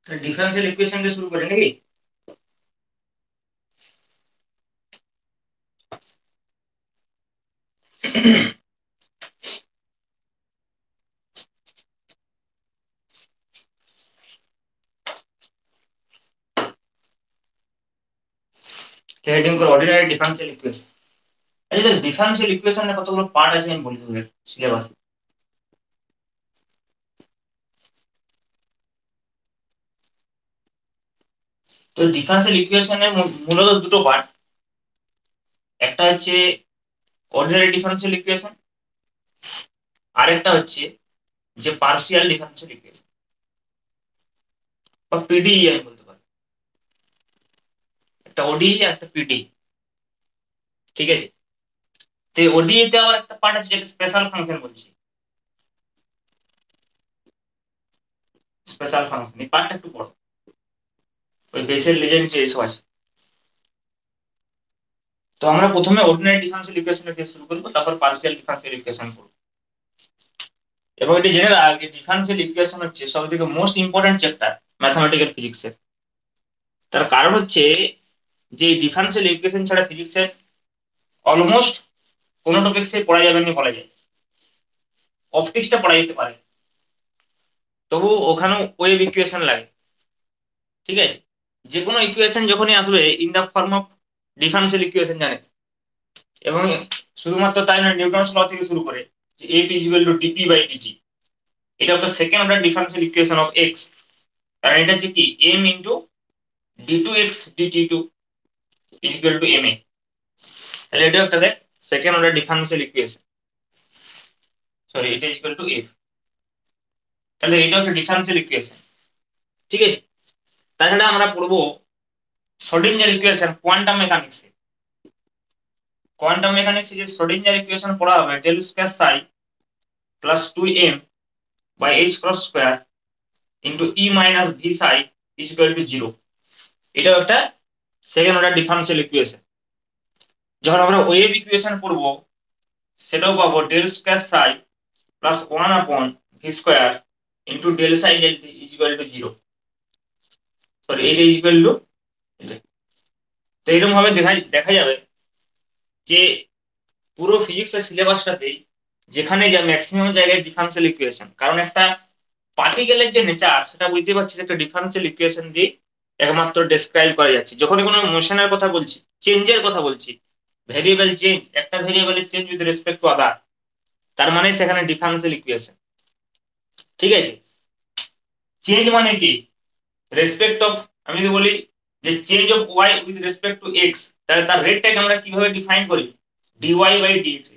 Differential equation দিয়ে শুরু করি নাকি? হেডিং করে অর্ডিনারি ডিফারেন্সিয়াল ইকুয়েশন। আচ্ছা, ডিফারেন্সিয়াল ইকুয়েশনের কতগুলো পার্ট আছে আমি বলি তোদের সিলেবাসে। তো ডিফারেন্সিয়াল ইকুয়েশনের মূলত দুটো পার্ট। একটা হচ্ছে অর্ডিনারি ডিফারেন্সিয়াল ইকুয়েশন, আরেকটা হচ্ছে যে পার্শিয়াল ডিফারেন্সিয়াল ইকুয়েশন বা পিডিই আমি বলতে পারি। একটা ওডিই আর একটা পিডি, ঠিক আছে? তো ওডিই তে আবার একটা পার্ট আছে যেটা স্পেশাল ফাংশন বলছি। স্পেশাল ফাংশন এই পার্টটা একটু বড়, ওই বেসেল লিজেন্ড যে এসব আছে। তো আমরা প্রথমে অর্ডিনারি ডিফারেন্সিয়াল ইকুয়েশন দিয়ে শুরু করবো, তারপর পার্শিয়াল ডিফারেন্সিয়াল ইকুয়েশন করবো। এবং এটি জেনে রাখ যে ডিফারেন্সিয়াল ইকুয়েশন হচ্ছে সব থেকে মোস্ট ইম্পর্টেন্ট চ্যাপ্টার ম্যাথমেটিক্যাল ফিজিক্সের। তার কারণ হচ্ছে যে ডিফারেন্সিয়াল ইকুয়েশন ছাড়া ফিজিক্সের অলমোস্ট কোনো টপিক্সে পড়া যাবে না বলা যায়। অপটিক্সটা পড়া যেতে পারে, তবু ওখানেও ওয়েভ ইকুয়েশন লাগে, ঠিক আছে? যে কোনো ইকুয়েশন যখনই আসবে in the form of differential equation জানিস। এবং শুধুমাত্র তাই নয়, নিউটনস ল থেকে শুরু করে যে a p equal to d p by d t, এটা একটা second order differential equation of x. কারণ এটা হচ্ছে কি m into d two x d t two equal to m a. তাহলে এটা একটা দেখ second order differential equation, sorry এটা ইকুয়াল টু এফ। তাহলে এটা একটা ডিফারেন্সিয়াল ইকুয়েশন, ঠিক আছে? তাছাড়া আমরা পড়বো শ্রোডিঞ্জার ইকুয়েশন কোয়ান্টাম মেকানিক্সে। কোয়ান্টাম মেকানিক্সে যে শ্রোডিঞ্জার ইকুয়েশন পড়া হবে del square psi plus 2m by h cross square into e minus v psi is equal to 0। এটাও একটা সেকেন্ড অর্ডার ডিফারেন্সিয়াল ইকুয়েশন। যখন আমরা ওয়েভ ইকুয়েশন পড়বো সেটাও পাবো del square psi plus 1 upon v square into del psi del t is equal to 0। Sorry এটা is equal to এটা। তো এরকম ভাবে দেখা দেখা যাবে যে পুরো ফিজিক্সের সিলেবাসটাতেই যেখানে যা ম্যাক্সিমাম জায়গায় ডিফারেন্সিয়াল ইকুয়েশন। কারণ একটা পার্টিকেলের যে নেচার সেটা বুঝতে পারছি একটা ডিফারেন্সিয়াল ইকুয়েশন দিয়ে একমাত্র ডেসক্রাইব করা যাচ্ছে। যখনই কোনো মোশনের কথা বলছি, চেঞ্জের কথা বলছি, ভেরিয়েবল চেঞ্জ, একটা ভেরিয়েবলের change with respect to other, তার মানে সেখানে ডিফারেন্সিয়াল ইকুয়েশন, ঠিক আছে? চেঞ্জ মানে কি রেসপেক্ট অফ, আমি যদি বলি যে change of y with respect to x, তাহলে তার রেটটাকে আমরা কিভাবে ডিফাইন করি? Dy by dx.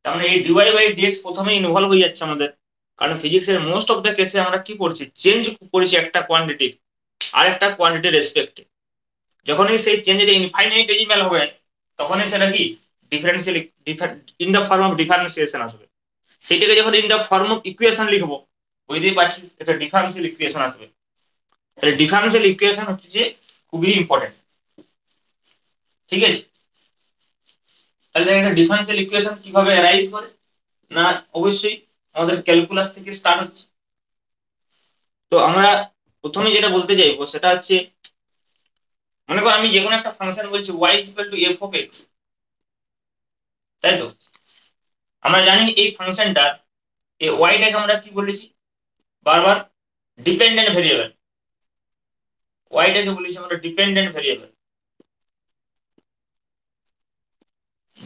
তার মানে এই ডিওয়াই বাই ডিএক্স প্রথমে ইনভলভ হয়ে যাচ্ছে আমাদের। কারণ ফিজিক্সের মোস্ট অফ দ্য কেসে আমরা কি করছি, চেঞ্জ করছি একটা কোয়ান্টিটি আরেকটা কোয়ান্টিটির রেসপেক্টে। যখনই সেই চেঞ্জের ইনফাইনাইটেজিমাল হবে তখনই সেটা কি differential, in the form of differentiation আসবে। সেইটাকে যখন in the form of equation লিখবো বুঝতেই পারছিস এটা ডিফারেন্সিয়াল ইকুয়েশন আসবে। তাহলে ডিফারেন্সিয়াল ইকুয়েশন হচ্ছে যে খুবই ইম্পর্টেন্ট, ঠিক আছে? তাহলে একটা ডিফারেন্সিয়াল ইকুয়েশন কিভাবে অ্যারাইজ করে না, অবশ্যই আমাদের ক্যালকুলাস থেকে স্টার্ট হচ্ছে। তো আমরা প্রথমে যেটা বলতে চাইবো সেটা হচ্ছে, মনে করো আমি যে কোনো একটা ফাংশন বলছি y equal to f of x, তাই তো? আমরা জানি এই ফাংশনটা এই ওয়াইটাকে আমরা কি বলেছি বারবার, ডিপেন্ডেন্ট ভেরিয়েবল। ওয়াইটাকে বলেছি আমরা ডিপেন্ডেন্ট ভেরিয়েবল,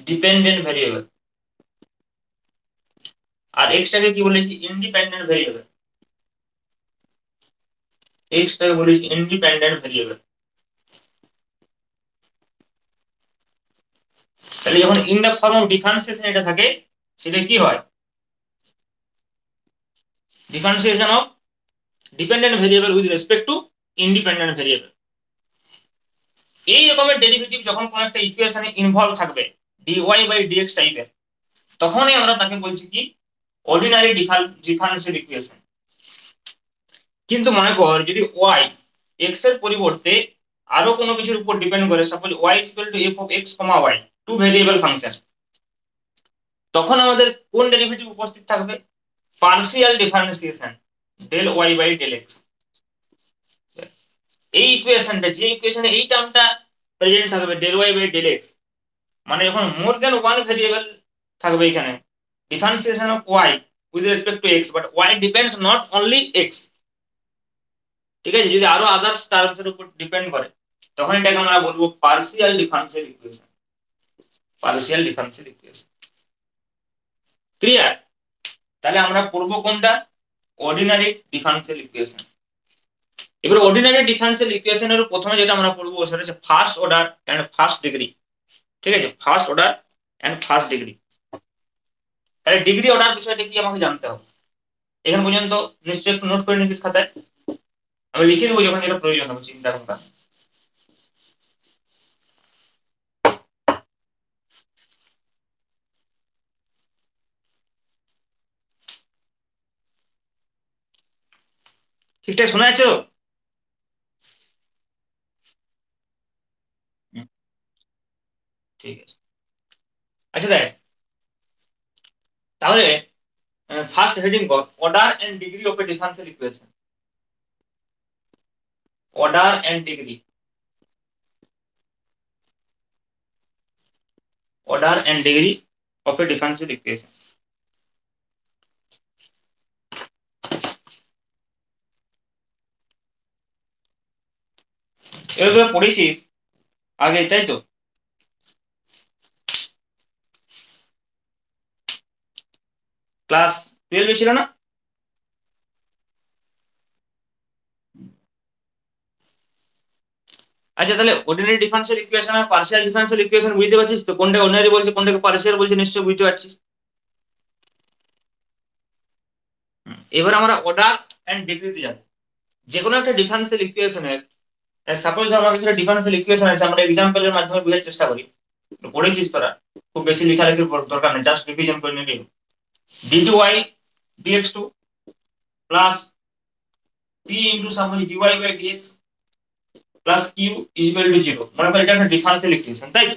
ডিপেন্ডেন্ট ভেরিয়েবল। আর এক্সটাকে কি বলেছি ইন্ডিপেন্ডেন্ট ভেরিয়েবল, এক্সটাকে বলেছি ইন্ডিপেন্ডেন্ট ভেরিয়েবল। তাহলে যখন in the form of differentiation এটা থাকে সেটা কি হয়, differentiation of dependent variable with respect to independent variable. এই রকমের ডেরিভেটিভ যখন কোন একটা ইকুয়েশনে ইনভলভ থাকবে ডিওয়াই বাই ডিএক্স টাইপের, তখনই আমরা তাকে বলছি কি অর্ডিনারি ডিফারেন্সিয়াল ইকুয়েশন। কিন্তু মনে কর যদি ওয়াই এক্স এর পরিবর্তে আরো কোনো কিছুর উপর ডিপেন্ড করে, suppose y equal to f of x comma y, two variable function, তখন আমাদের কোন ডেরিভেটিভ উপস্থিত থাকবে? Partial differentiation del y by del x. এই ইকুয়েশনটা, যে ইকুয়েশনে এই টার্মটা প্রেজেন্ট থাকবে del y by del x, মানে যখন মোর দেন ওয়ান ভেরিয়েবল থাকবে এখানে, differentiation of y with respect to x, but y depends not only x, ঠিক আছে, যদি আরো আদার্স টার্মস এর উপর ডিপেন্ড করে, তখন এটাকে আমরা বলবো partial differential equation, partial differential equation. Clear? তাহলে আমরা পড়বো কোনটা? Ordinary differential equation. এবার অর্ডিনারি ডিফারেন্সিয়াল ইকুয়েশনের প্রথমে যেটা আমরা পড়বো সেটা হচ্ছে first order and first degree, ঠিক আছে, first order and first degree. তাহলে ডিগ্রি অর্ডার বিষয়টা কি আমাকে জানতে হবে। এখান পর্যন্ত নিশ্চয়ই একটু নোট করে নিচ্ছিস খাতায়, আমি লিখে দেবো যখন যেটা প্রয়োজন হবে, চিন্তা করবেন। ঠিকঠাক শোনা যাচ্ছে তো? হুম, ঠিক আছে। আচ্ছা দেখ, তাহলে ফার্স্ট হেডিং কর order and degree of a differential equation. Order and degree, order and degree of a differential equation. এবার তো পড়েছিস আগে, তাই তো? ক্লাস 12 ছিল না? আচ্ছা, তাহলে অর্ডিনারি ডিফারেন্সিয়াল ইকুয়েশন আর পার্সিয়াল ডিফারেন্সিয়াল ইকুয়েশন বুঝতে পারছিস তো? কোনটা অর্ডিনারি বলছে, কোনটাকে পার্সিয়াল বলছে, নিশ্চয়ই বুঝতে পারছিস। এবার আমরা অর্ডার এন্ড ডিগ্রিতে যাব। যে কোনো একটা ডিফারেন্সিয়াল ইকুয়েশনের, সাপোজ ধর আমার কাছে ডিফারেন্সিয়াল ইকুয়েশন আছে, আমরা এক্সাম্পলের মাধ্যমে বোঝার চেষ্টা করি। পড়েছিস তোরা, খুব বেশি লেখালেখির দরকার নেই, জাস্ট রিভিশন করে নিবি। d2y dx2 plus p into suppose dy by dx plus q is equal to 0। মনে কর এটা একটা ডিফারেন্সিয়াল ইকুয়েশন, তাই তো?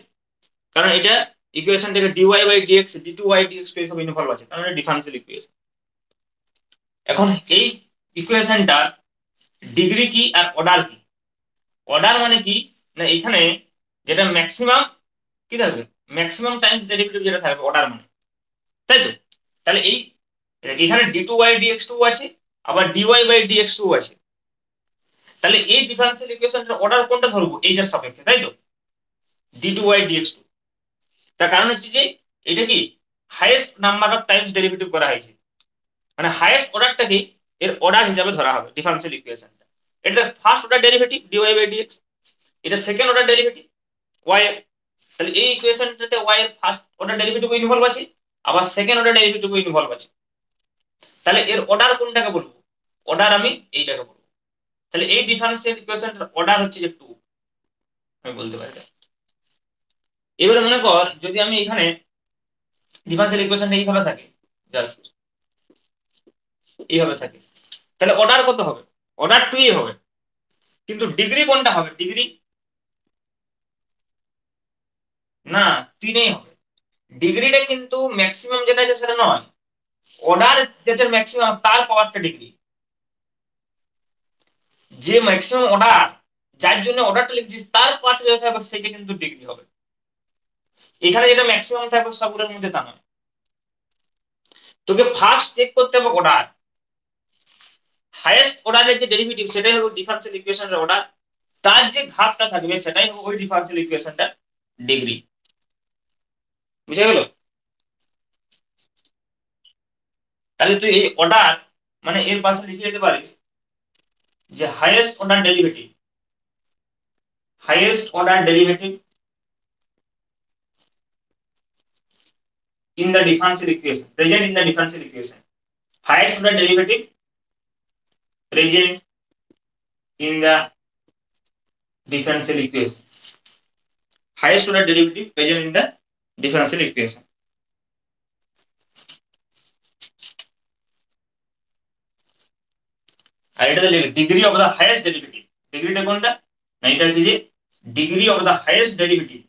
কারণ এটা ইকুয়েশনটাকে dy by dx d2y dx2 এসব ইনভলভ আছে, কারণ এটা ডিফারেন্সিয়াল ইকুয়েশন। এখন এই ইকুয়েশনটার ডিগ্রি কি আর অর্ডার কি? অর্ডার মানে কি না, এখানে যেটা ম্যাক্সিমাম কি থাকবে, ম্যাক্সিমাম টাইমস ডেরিভেটিভ যেটা থাকবে অর্ডার মানে, তাই তো? তাহলে এই এখানে d2y dx2 আছে, আবার dy বাই dx2 আছে। তাহলে এই ডিফারেন্সিয়াল ইকুয়েশনটার অর্ডার কোনটা ধরবো, এইটার সাপেক্ষে, তাই তো? d2y dx2। তার কারণ হচ্ছে যে এটা কি highest number of Times derivative করা হয়েছে, মানে হাইয়েস্ট অর্ডারটাকে এর অর্ডার হিসাবে ধরা হবে ডিফারেন্সিয়াল ইকুয়েশনটা। এটা first order derivative dy by dx, এটা সেকেন্ড অর্ডার ডেরিভেটিভ y এর। তাহলে এই ইকুয়েশনটাতে y এর ফার্স্ট অর্ডার ডেরিভেটিভ ইনভলভ আছে, আবার সেকেন্ড অর্ডার ডেরিভেটিভ ইনভলভ আছে। তাহলে এর অর্ডার কোনটাকে বলবো? অর্ডার আমি এইটাকে বলবো। তাহলে এই ডিফারেন্সিয়াল ইকুয়েশনটার অর্ডার হচ্ছে যে 2, আমি বলতে পারি। এবারে মনে কর যদি আমি এখানে ডিফারেন্সিয়াল ইকুয়েশনটা এইভাবে থাকে, জাস্ট এইভাবে থাকে, তাহলে অর্ডার কত হবে? অর্ডার 2 হবে। কিন্তু ডিগ্রি কোনটা হবে? ডিগ্রি না, 3 হবে। ডিগ্রিটা কিন্তু ম্যাক্সিমাম যেটা আছে সেটা নয়, অর্ডার যেটা ম্যাক্সিমাম তার পাওয়ারটা ডিগ্রি। যে ম্যাক্সিমাম অর্ডার, যার জন্য অর্ডারটা লিখছিস তার পার্ট যেটা থাকবে সেটা কিন্তু ডিগ্রি হবে। এখানে যেটা ম্যাক্সিমাম থাকবে সবগুলোর মধ্যে তা নয়। তোকে ফার্স্ট চেক করতে হবে অর্ডার, হাইয়েস্ট অর্ডারের যে ডেরিভেটিভ সেটাই হবে ডিফারেন্সিয়াল ইকুয়েশনের অর্ডার, তার যে ঘাতটা থাকবে সেটাই হবে ওই ডিফারেন্সিয়াল ইকুয়েশনটা ডিগ্রি। বুঝে গেল? তাহলে তুই এই অর্ডার মানে এর পাশে লিখে দিতে পারিস যে highest order derivative, highest order derivative in the differential equation, present in the differential equation, highest order derivative present in the differential equation, highest order derivative present in the differential equation। আর এটা লিখে degree of the highest derivative, ডিগ্রিটা কোনটা না, এটা হচ্ছে যে degree of the highest derivative,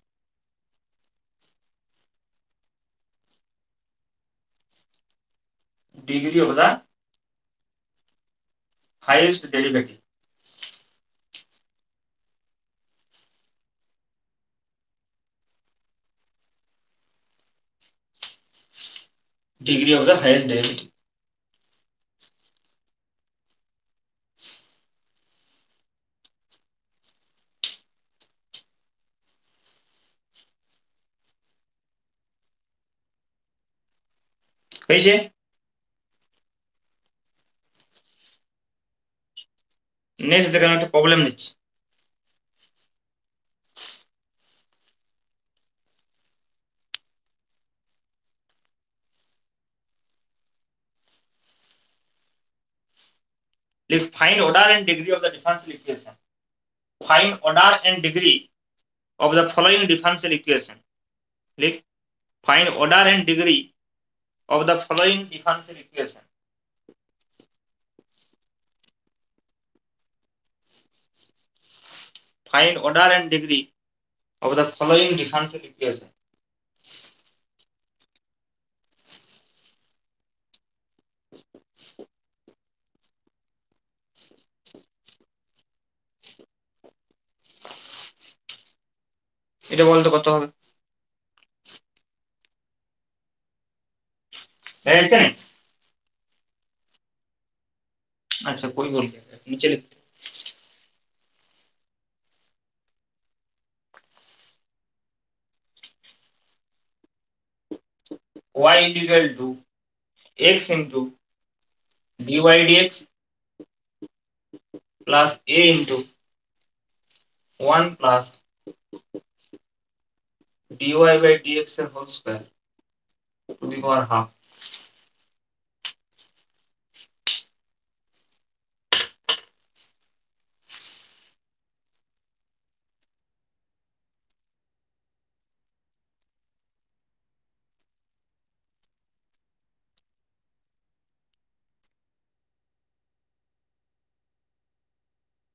degree of the highest derivative degree of the highest derivative. कैसे? नेक्स्ट देखें একটা প্রবলেম দিচ্ছি। Let's find order and degree of the differential equation. Find order and degree of the following differential equation. Let's find order and degree of the following differential equation. Find order and degree of the following differential equation. এটা বলতে কত হবে? দেখছেন? আচ্ছা कोई बोल के नीचे लिखते y is equal to x into dy dx plus a into 1 plus dy by dx এর whole square to the power half.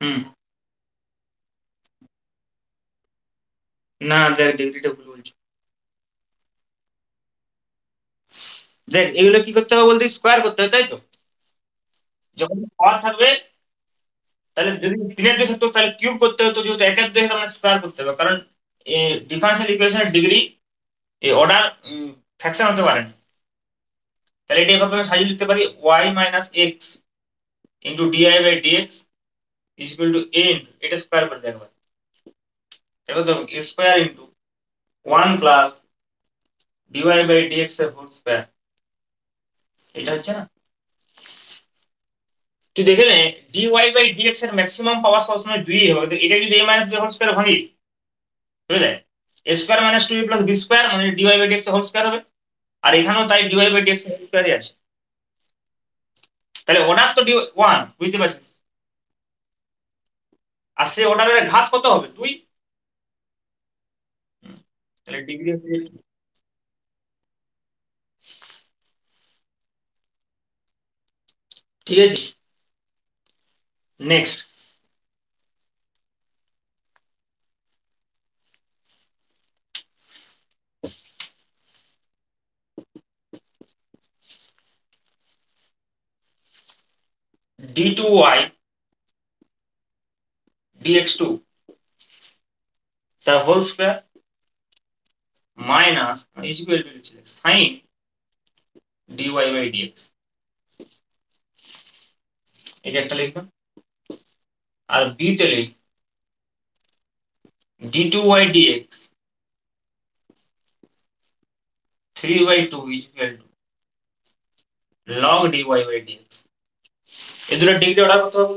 Hmm, না দেখ ডিগ্রিটা ভুল বলছো। দেখ এগুলো কি করতে হবে বলতে স্কয়ার করতে হবে, তাই তো? যখন পাওয়ার থাকবে তাহলে যদি তিনের দুই থাকতো তাহলে কিউব করতে হতো, যেহেতু একের দুই তাহলে স্কয়ার করতে হবে, কারণ ডিফারেন্সিয়াল ইকুয়েশনের ডিগ্রি এই অর্ডার ফ্র্যাকশন হতে পারে না। তাহলে এটা এভাবে আমি সাজিয়ে লিখতে পারি y minus x into d y by d x is equal to a into এটা স্কয়ার করে দেখো, এবার তো a square into 1 plus d y by dx এর হোল স্কয়ার। এটা হচ্ছে না? তুই দেখে নে ডিওয়াই বাই ডিএক্স এর ম্যাক্সিমাম পাওয়ার সবসময় 2 হবে, এটা যদি a minus b whole square ভাঙিস বুঝলে a square minus 2b plus b square মানে ডিওয়াই বাই ডিএক্স এর হোল স্কয়ার হবে, আর এখানেও তাই ডিওয়াই বাই ডিএক্স এর হোল স্কয়ারই আছে। তাহলে অর্ডার তো 1 বুঝতে পারছিস, আর সে অর্ডারের ঘাত কত হবে 2। তাহলে ডিগ্রি ঠিক আছে। নেক্সট d2y dx2 তার whole square minus is equal to sin dy by dx, এটা একটা লিখবেন। আর b তে লিখ d2y dx 3/2 is equal to log dy by dx। এই দুটো ডিগ্রি অর্ডার কত হবে?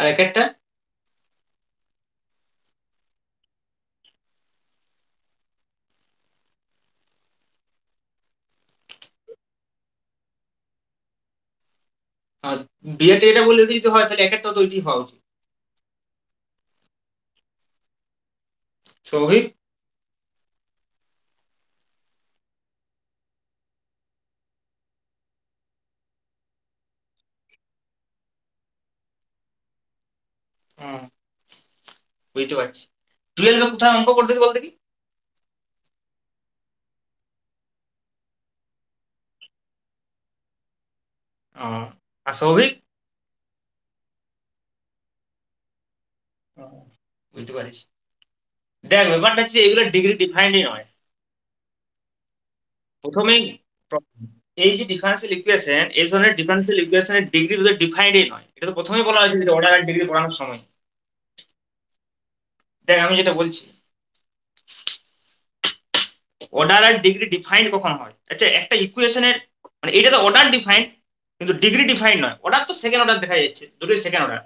আর এক একটা বিয়েটা এটা বলে যদি হয় তাহলে এক একটা তো ওইটি হওয়া উচিত। সৌভিক। হুম, বুঝতে পারছি। 12 কোথায় অঙ্ক করতেছি বলতে কি? ও, আর সৌভিক? ও, বুঝতে পারিস। দেখ ব্যাপারটা হচ্ছে এগুলো ডিগ্রি ডিফাইন্ডই নয় প্রথমেই। এই যে ডিফারেন্সিয়াল ইকুয়েশন, এই ধরনের ডিফারেন্সিয়াল ইকুয়েশনের ডিগ্রি তোদের ডিফাইন্ডই নয়, এটা তো প্রথমেই বলা হয়েছে যে অর্ডার আর ডিগ্রি পড়ানোর সময়। দেখ আমি যেটা বলছি, অর্ডার আর ডিগ্রি ডিফাইন্ড কখন হয়? আচ্ছা একটা ইকুয়েশনের মানে এটা তো অর্ডার ডিফাইন্ড কিন্তু ডিগ্রি ডিফাইন্ড নয়। অর্ডার তো সেকেন্ড অর্ডার দেখা যাচ্ছে, দুটোই সেকেন্ড অর্ডার,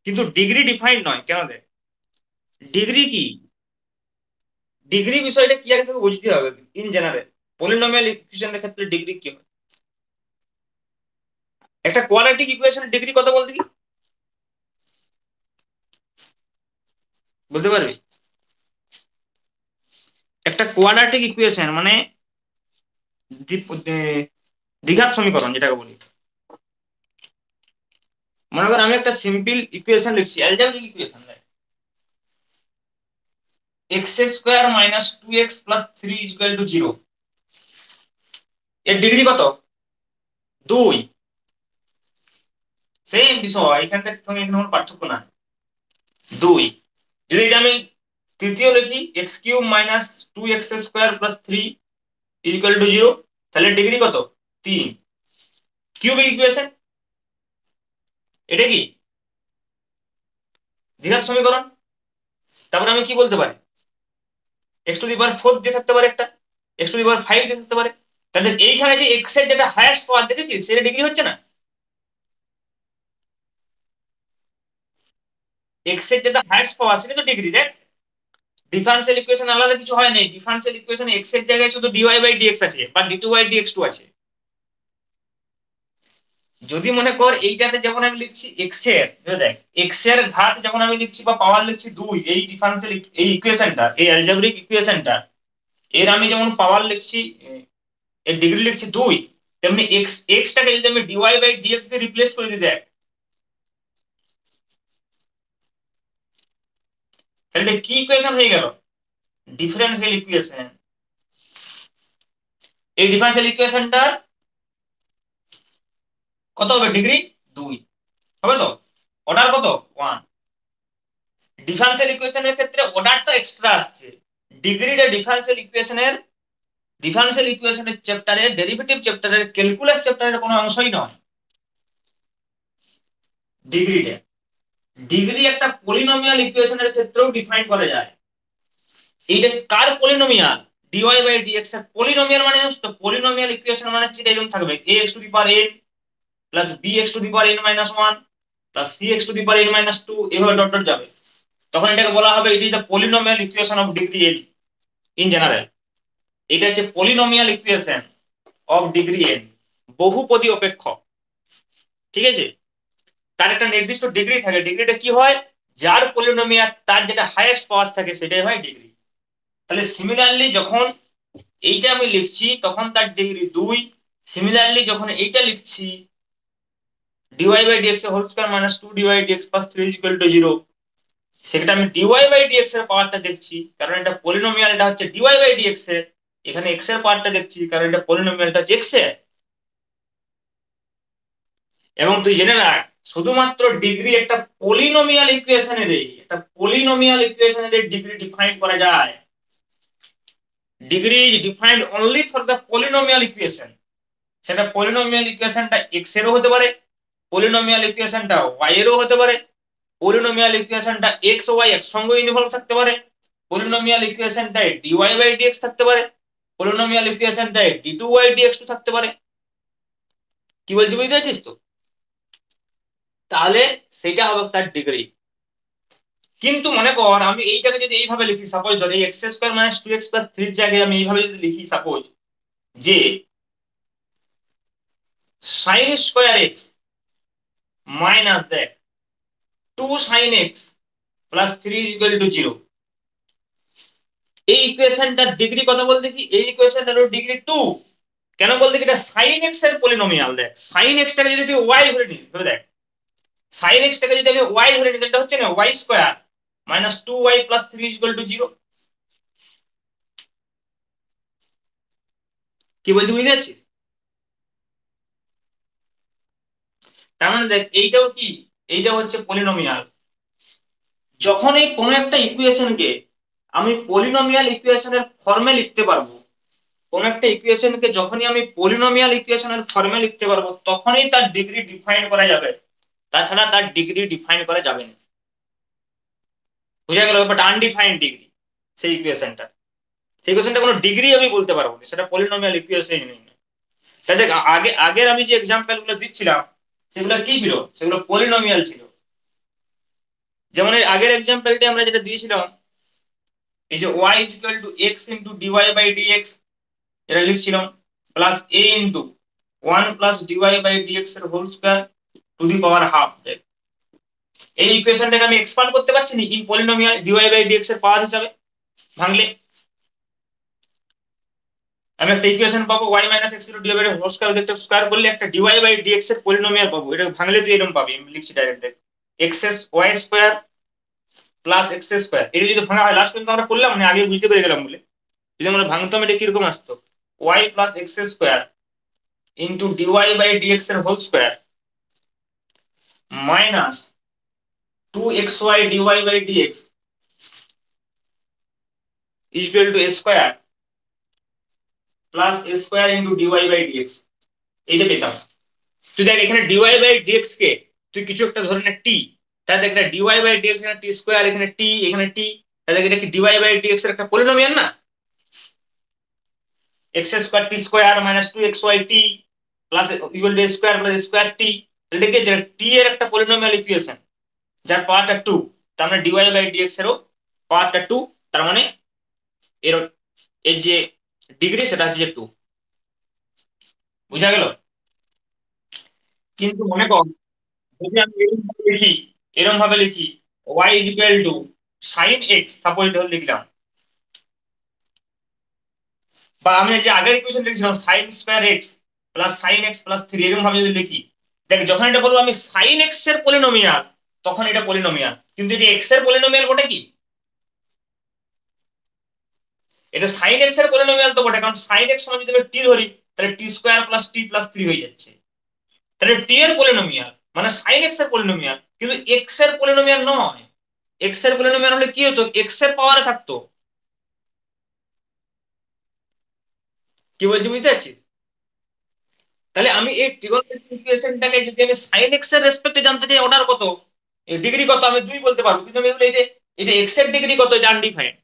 কিন্তু ডিগ্রি ডিফাইন্ড নয় কেন দেখ? ডিগ্রি কি, ডিগ্রি বিষয়টা কি আগে থেকে বুঝতে হবে। ইন জেনারেল পলিনোমিয়াল ইকুয়েশনের ক্ষেত্রে ডিগ্রি কি হয়? একটা কোয়াড্রেটিক ইকুয়েশনের ডিগ্রি কত বলতে কি বলতে পারবি? একটা কোয়াড্রেটিক ইকুয়েশন মানে দ্বিঘাত সমীকরণ যেটাকে বলি। মনে কর আমি একটা সিম্পল ইকুয়েশন লিখছি, algebraic equation, x square minus 2x plus 3 equal to 0। এর ডিগ্রি কত? 2। সেম বিষয়, এখানকার সঙ্গে এখানে কোনো পার্থক্য না। 2। যদি এটা আমি তৃতীয় লিখি, x cube minus 2x square plus 3 equal to 0, তাহলে ডিগ্রি কত? 3। কিউবিক ইকুয়েশন, এটা কি দ্বিঘাত সমীকরণ। তারপর আমি কি বলতে পারি, এক্স টু দি পাওয়ার 4 দিয়ে থাকতে পারে, একটা এক্স টু দি পাওয়ার 5 দিয়ে থাকতে পারে। তাহলে এইখানে যে এক্স এর যেটা হাইয়েস্ট পাওয়ার দেখেছি সেটা ডিগ্রি হচ্ছে না? এক্স এর যেটা হাইয়েস্ট পাওয়ার সেটা তো ডিগ্রি। দেখ ডিফারেন্সিয়াল ইকুয়েশন আলাদা কিছু হয় না, ডিফারেন্সিয়াল ইকুয়েশনে এক্স এর জায়গায় শুধু ডিওয়াই বাই ডিএক্স আছে বা d two by dx two আছে। যদি মনে কর এইটাতে যেমন আমি লিখছি এক্স এর, দেখ এক্স এর ঘাত যখন আমি লিখছি বা পাওয়ার লিখছি 2, এই ডিফারেন্সিয়াল এই ইকুয়েশনটা, এই অ্যালজেব্রিক ইকুয়েশনটা, এর আমি যেমন পাওয়ার লিখছি, এর ডিগ্রি লিখছি 2, তেমনি এক্স এক্সটাকে যদি আমি ডিওয়াই বাই ডিএক্স দিয়ে রিপ্লেস করে দিই, দেখ তাহলে এটা কি ইকুয়েশন হয়ে গেল? Differential equation. এই ডিফারেন্সিয়াল ইকুয়েশনটার কত হবে? ডিগ্রি 2 হবে তো? অর্ডার কত? 1। ডিফারেন্সিয়াল ইকুয়েশনের ক্ষেত্রে অর্ডারটা এক্সট্রা আসছে। ডিগ্রিটা ডিফারেন্সিয়াল ইকুয়েশনের চ্যাপ্টারে, ডেরিভেটিভ চ্যাপ্টারের, ক্যালকুলাস চ্যাপ্টারের কোনো অংশই নয় ডিগ্রিটা। ডিগ্রি একটা পলিনোমিয়াল ইকুয়েশনের ক্ষেত্রেও ডিফাইন করা যায়। এইটা কার পলিনোমিয়াল? ডিওয়াই বাই ডিএক্স এর পলিনোমিয়াল। মানে জানিস তো পলিনোমিয়াল ইকুয়েশন মানে হচ্ছে এরকম থাকবে, a x to the power n plus b x to the power n minus 1 plus c x to the power n minus 2, এভাবে ডট ডট যাবে। তখন এটাকে বলা হবে it is the polynomial equation of degree n in general. এটা হচ্ছে polynomial equation of degree n, বহুপদী অপেক্ষক। ঠিক আছে? তার একটা নির্দিষ্ট ডিগ্রি থাকে। ডিগ্রিটা কি হয়? যার পলিনোমিয়াল তার যেটা হাইয়েস্ট পাওয়ার থাকে সেটাই হয় ডিগ্রি। তাহলে সিমিলারলি যখন এইটা আমি লিখছি তখন তার ডিগ্রি 2। সিমিলারলি যখন এইটা লিখছি ডিওয়াই বাই ডিএক্স এর whole square minus 2 dy dx plus 3 equal to 0, সেটা আমি ডিওয়াই বাই ডিএক্স এর পাওয়ারটা দেখছি কারণ এটা পলিনোমিয়ালটা হচ্ছে ডিওয়াই বাই ডিএক্স এর। এখানে এক্স এর পাওয়ারটা দেখছি কারণ এটা পলিনোমিয়ালটা হচ্ছে এক্স এর। এবং তুই জেনে রাখ, শুধুমাত্র ডিগ্রি একটা পলিনোমিয়াল ইকুয়েশনের, একটা পলিনোমিয়াল ইকুয়েশনের ডিগ্রি ডিফাইন করা যায়। Degree is defined only for the polynomial equation. সেটা পলিনোমিয়াল ইকুয়েশনটা এক্স এরও হতে পারে, পলিনোমিয়াল ইকুয়েশনটা ওয়াই এরও হতে পারে, পলিনোমিয়াল ইকুয়েশনটা এক্স ওয়াই একসঙ্গে ইনভলভ থাকতে পারে, পলিনোমিয়াল ইকুয়েশনটায় ডিওয়াই বাই ডিএক্স থাকতে পারে, পলিনোমিয়াল ইকুয়েশনটায় d two y d x two থাকতে পারে। কি বলছি বুঝতে পারছিস তো? তাহলে সেটা হবে তার ডিগ্রি। কিন্তু মনে কর আমি এইটাকে যদি এইভাবে লিখি, সাপোজ ধর এই x square minus two x plus থ্রির জায়গায় আমি এইভাবে যদি লিখি সাপোজ যে সাইন স্কোয়ার এক্স মাইনাস দেখ two sine x plus three equal to zero, এই ইকুয়েশনটার ডিগ্রি কত বলতে কি, এই ইকুয়েশনটার ডিগ্রি টু। কেন বলতে কি, এটা সাইন এক্স এর পলিনোমিয়াল। দেখ সাইন এক্স টাকে যদি তুই ওয়াই ধরে নিস, ধরে দেখ সাইন এক্স টাকে যদি আমি ওয়াই ধরে নিই, এটা হচ্ছে না y square minus two y plus three equal to zero. কি বলছি বুঝতে পারছিস? তার মানে দেখ এইটাও কি, এইটা হচ্ছে পলিনোমিয়াল। যখন এই কোনো একটা ইকুয়েশনকে আমি পলিনোমিয়াল ইকুয়েশনের ফর্মে লিখতে পারবো, কোন একটা ইকুয়েশনকে যখনই আমি পলিনোমিয়াল ইকুয়েশনের ফর্মে লিখতে পারবো, তখনই তার ডিগ্রি ডিফাইন করা যাবে, তাছাড়া তার ডিগ্রি ডিফাইন করা যাবে না। বুঝা গেল? বাট আনডিফাইন্ড ডিগ্রি সেই ইকুয়েশনটা, সেই ইকুয়েশনটা কোনো ডিগ্রি আমি বলতে পারবো না, সেটা পলিনোমিয়াল ইকুয়েশনই নেই। তাই দেখ আগের আমি যে এক্সাম্পল গুলো দিচ্ছিলাম সেগুলো কি ছিল, সেগুলো পলিনোমিয়াল ছিল। যেমন এর আগের এক্সাম্পলটি আমরা যেটা দিয়েছিলাম, এই যে y is equal to x into d y by d x, এটা লিখছিলাম plus a into one plus d y by dx এর whole square to the power half. এই ইকুয়েশনটাকে আমি এক্সপান্ড করতে পারছি না in polynomial d y by dx এর পাওয়ার হিসাবে ভাঙলে আমি একটা ইকুয়েশন পাবো y minus x into d y by whole square, একটা স্কয়ার করলে একটা ডিওয়াই বাই ডিএক্স এর পলিনোমিয়াল পাবো। এটা ভাঙলে তুই এরকম পাবি, আমি লিখছি ডাইরেক্ট দেখ x s y square plus x square. এটা যদি ভাঙা হয়, লাস্ট পর্যন্ত আমরা করলাম মানে আগে বুঝতে পেরে গেলাম বলে, যদি আমরা ভাঙতাম এটা কিরকম আসতো, y plus x square into d y by dx এর whole square minus two x y d y by d x is equal to a square plus a square into d y by d x. এইটা পেতাম। তুই দেখ এখানে ডিওয়াই বাই ডিএক্স কে তুই কিছু একটা ধরে নে টি, তাহলে দেখ এটা ডিওয়াই বাই ডিএক্স, এখানে টি স্কয়ার, এখানে টি, এখানে টি, তাহলে দেখ এটা কি ডিওয়াই বাই ডিএক্স এর একটা পলিনোমিয়াল না, x square t square minus two x y t plus equal to square plus square t. এটা কি, যেটা টি এর একটা পলিনোমিয়াল ইকুয়েশন যার পাওয়ারটা টু, তার মানে ডিওয়াই বাই ডিএক্স এরও পাওয়ারটা টু, তার মানে এর এর যে ডিগ্রি সেটা হচ্ছে টু। বুঝা গেল? কিন্তু মনে কর যদি আমি এরকম ভাবে লিখি y is equal to sine x, suppose ধরে লিখলাম, বা আমি যে আগের ইকুয়েশন লিখছিলাম sine square x plus sine x plus three, এরকম ভাবে যদি লিখি, দেখ যখন এটা বলবো আমি সাইন এক্স এর পলিনোমিয়াল, তখন এটা পলিনোমিয়াল। কিন্তু এটি এক্স এর পলিনোমিয়াল বটে কি, এটা সাইন এক্স এর পলিনোমিয়াল তো বটে, কারণ সাইন এক্স সমান যদি আমি টি ধরি, তাহলে টি স্কয়ার প্লাস টি প্লাস থ্রি হয়ে যাচ্ছে, তাহলে টি এর পলিনোমিয়াল মানে সাইন এক্স এর পলিনোমিয়াল, কিন্তু এক্স এর পলিনোমিয়াল নয়। এক্স এর পলিনোমিয়াল হলে কি হতো, এক্স এর পাওয়ারে থাকতো। কি বলছি বুঝতে পারছিস? তাহলে আমি এই ট্রিগোনোমেট্রিক ইকুয়েশনটাকে যদি আমি সাইন এক্স এর রেসপেক্টে জানতে চাই অর্ডার কত, ডিগ্রি কত, আমি দুই বলতে পারবো, কিন্তু আমি এটা এটা এক্স এর ডিগ্রি কত এটা আনডিফাইন্ড।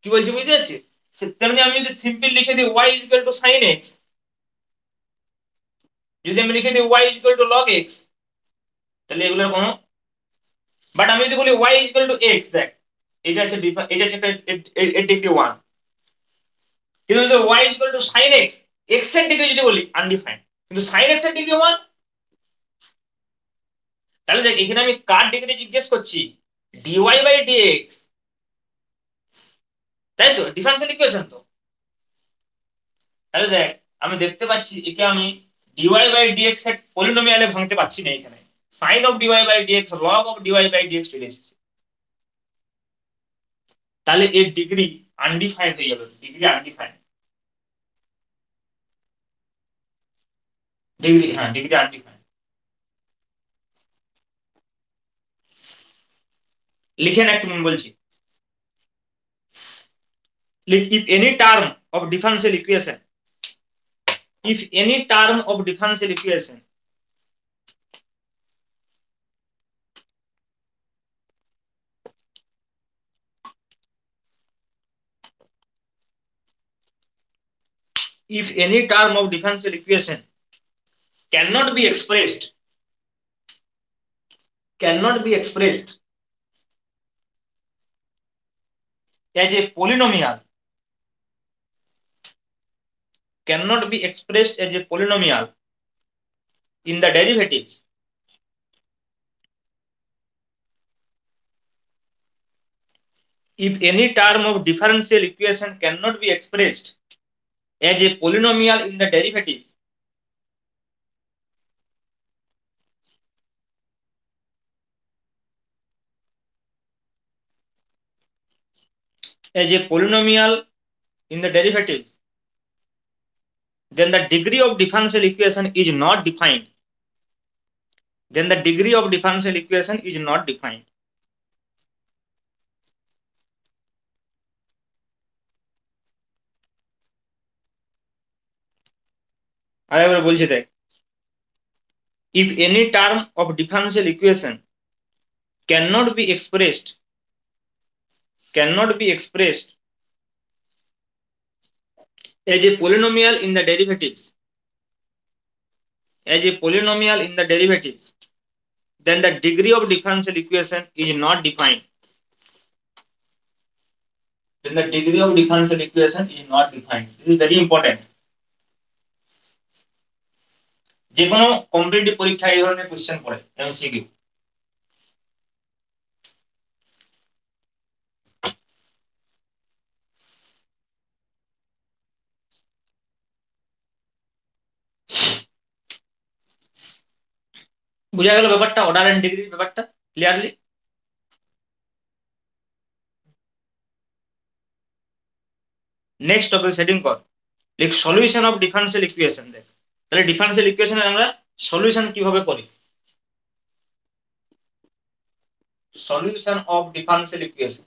কি বলছি বুঝতে পারছিস? তেমনি আমি যদি সিম্পল লিখে দিই y is equal to sine x, যদি আমি লিখে দিই y is equal to log x, তাহলে এগুলোর কোনো, বাট আমি যদি বলি y is equal to x, দেখ এটা হচ্ছে এটা হচ্ছে এর ডিগ্রি ওয়ান, কিন্তু যদি y is equal to sine x, x এর ডিগ্রি যদি বলি আনডিফাইন্ড, কিন্তু সাইন এক্স এর ডিগ্রি ওয়ান। তাহলে দেখ এখানে আমি কার ডিগ্রি জিজ্ঞেস করছি, ডিওয়াই বাই ডিএক্স, তাই তো ডিফারেন্সিয়াল ইকুয়েশন তো। তাহলে দেখ আমি দেখতে পাচ্ছি একে আমি ডিওয়াই বাই ডিএক্স এর পলিনোমিয়ালে ভাঙতে পারছি না, এখানে sine of dy by dx log of dy by dx চলে এসেছে, তাহলে এর ডিগ্রি আনডিফাইন্ড হয়ে যাবে, ডিগ্রি আনডিফাইন্ড, ডিগ্রি, হ্যাঁ ডিগ্রি আনডিফাইন্ড। লিখে না একটু বলছি, if any term of differential equation, if any term of differential equation if any term of differential equation cannot be expressed as a polynomial, cannot be expressed as a polynomial in the derivatives if any term of differential equation cannot be expressed as a polynomial in the derivatives, as a polynomial in the derivatives, then the degree of differential equation is not defined. Then the degree of differential equation is not defined. আরেকবার বলছি দেখ, if any term of differential equation cannot be expressed as a polynomial in the derivatives, then the degree of differential equation is not defined. Then the degree of differential equation is not defined. This is very important. যে কোনো competitive পরীক্ষায় এই ধরনের question পড়ে MCQ. বুঝা গেল ব্যাপারটা, order and ডিগ্রির ব্যাপারটা ক্লিয়ারলি? নেক্সট টপিক সেটিং কর, লিখ সলিউশন অফ ডিফারেন্সিয়াল ইকুয়েশন। দেখ তাহলে ডিফারেন্সিয়াল ইকুয়েশনের আমরা সলিউশন কিভাবে করি। Solution of differential equation,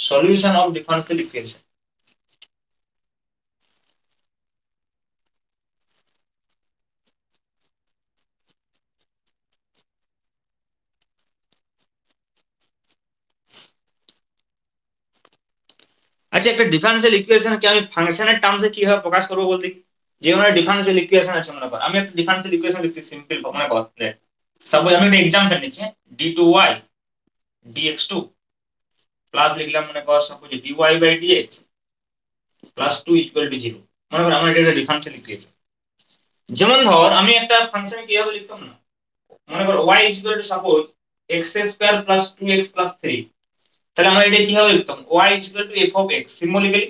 solution of differential equation। আচ্ছা, একটা ডিফারেন্সিয়াল ইকুয়েশনকে আমি ফাংশনের টার্মসে কিভাবে প্রকাশ করব বলতে, যে কোনো ডিফারেন্সিয়াল ইকুয়েশন আছে মনে কর, আমি একটা ডিফারেন্সিয়াল ইকুয়েশন লিখতে সিম্পল মনে কর, সাপোজ আমি একটা एग्जांपल নিচ্ছি d2y dx2 প্লাস লিখলাম মনে কর suppose dy by dx plus 2 equal to 0। মনে কর আমার এটা একটা ডিফারেন্সিয়াল ইকুয়েশন। যেমন ধর আমি একটা ফাংশন কিভাবে লিখতাম না, মনে কর y equal to suppose x² plus 2x plus 3, তাহলে আমরা এটা কিভাবে লিখতাম, y equal to f of x symbolically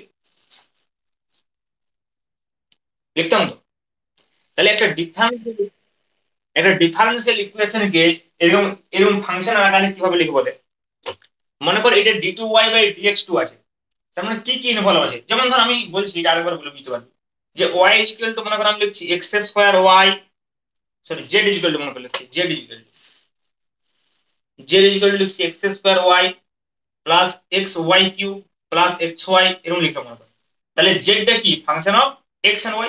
লিখতাম তো। তাহলে একটা ডিফারেন্সিয়াল ইকুয়েশনকে এরকম এরকম ফাংশন আকারে কিভাবে লিখবো দেখ, মনে কর এটা d2y বাই dx2 আছে, তার মানে কি কি ইনভলভ আছে। যেমন ধর আমি বলছি এটা আরেকবার বলে বুঝতে পারবি, যে y ইকুয়াল টু মনে কর আমি লিখছি x² y, sorry z equal to মনে কর লিখছি z ইকুয়াল টু লিখছি x² y plus xy cube plus xy এরকম লিখলাম মনে কর। তাহলে z টা কি function of x and y।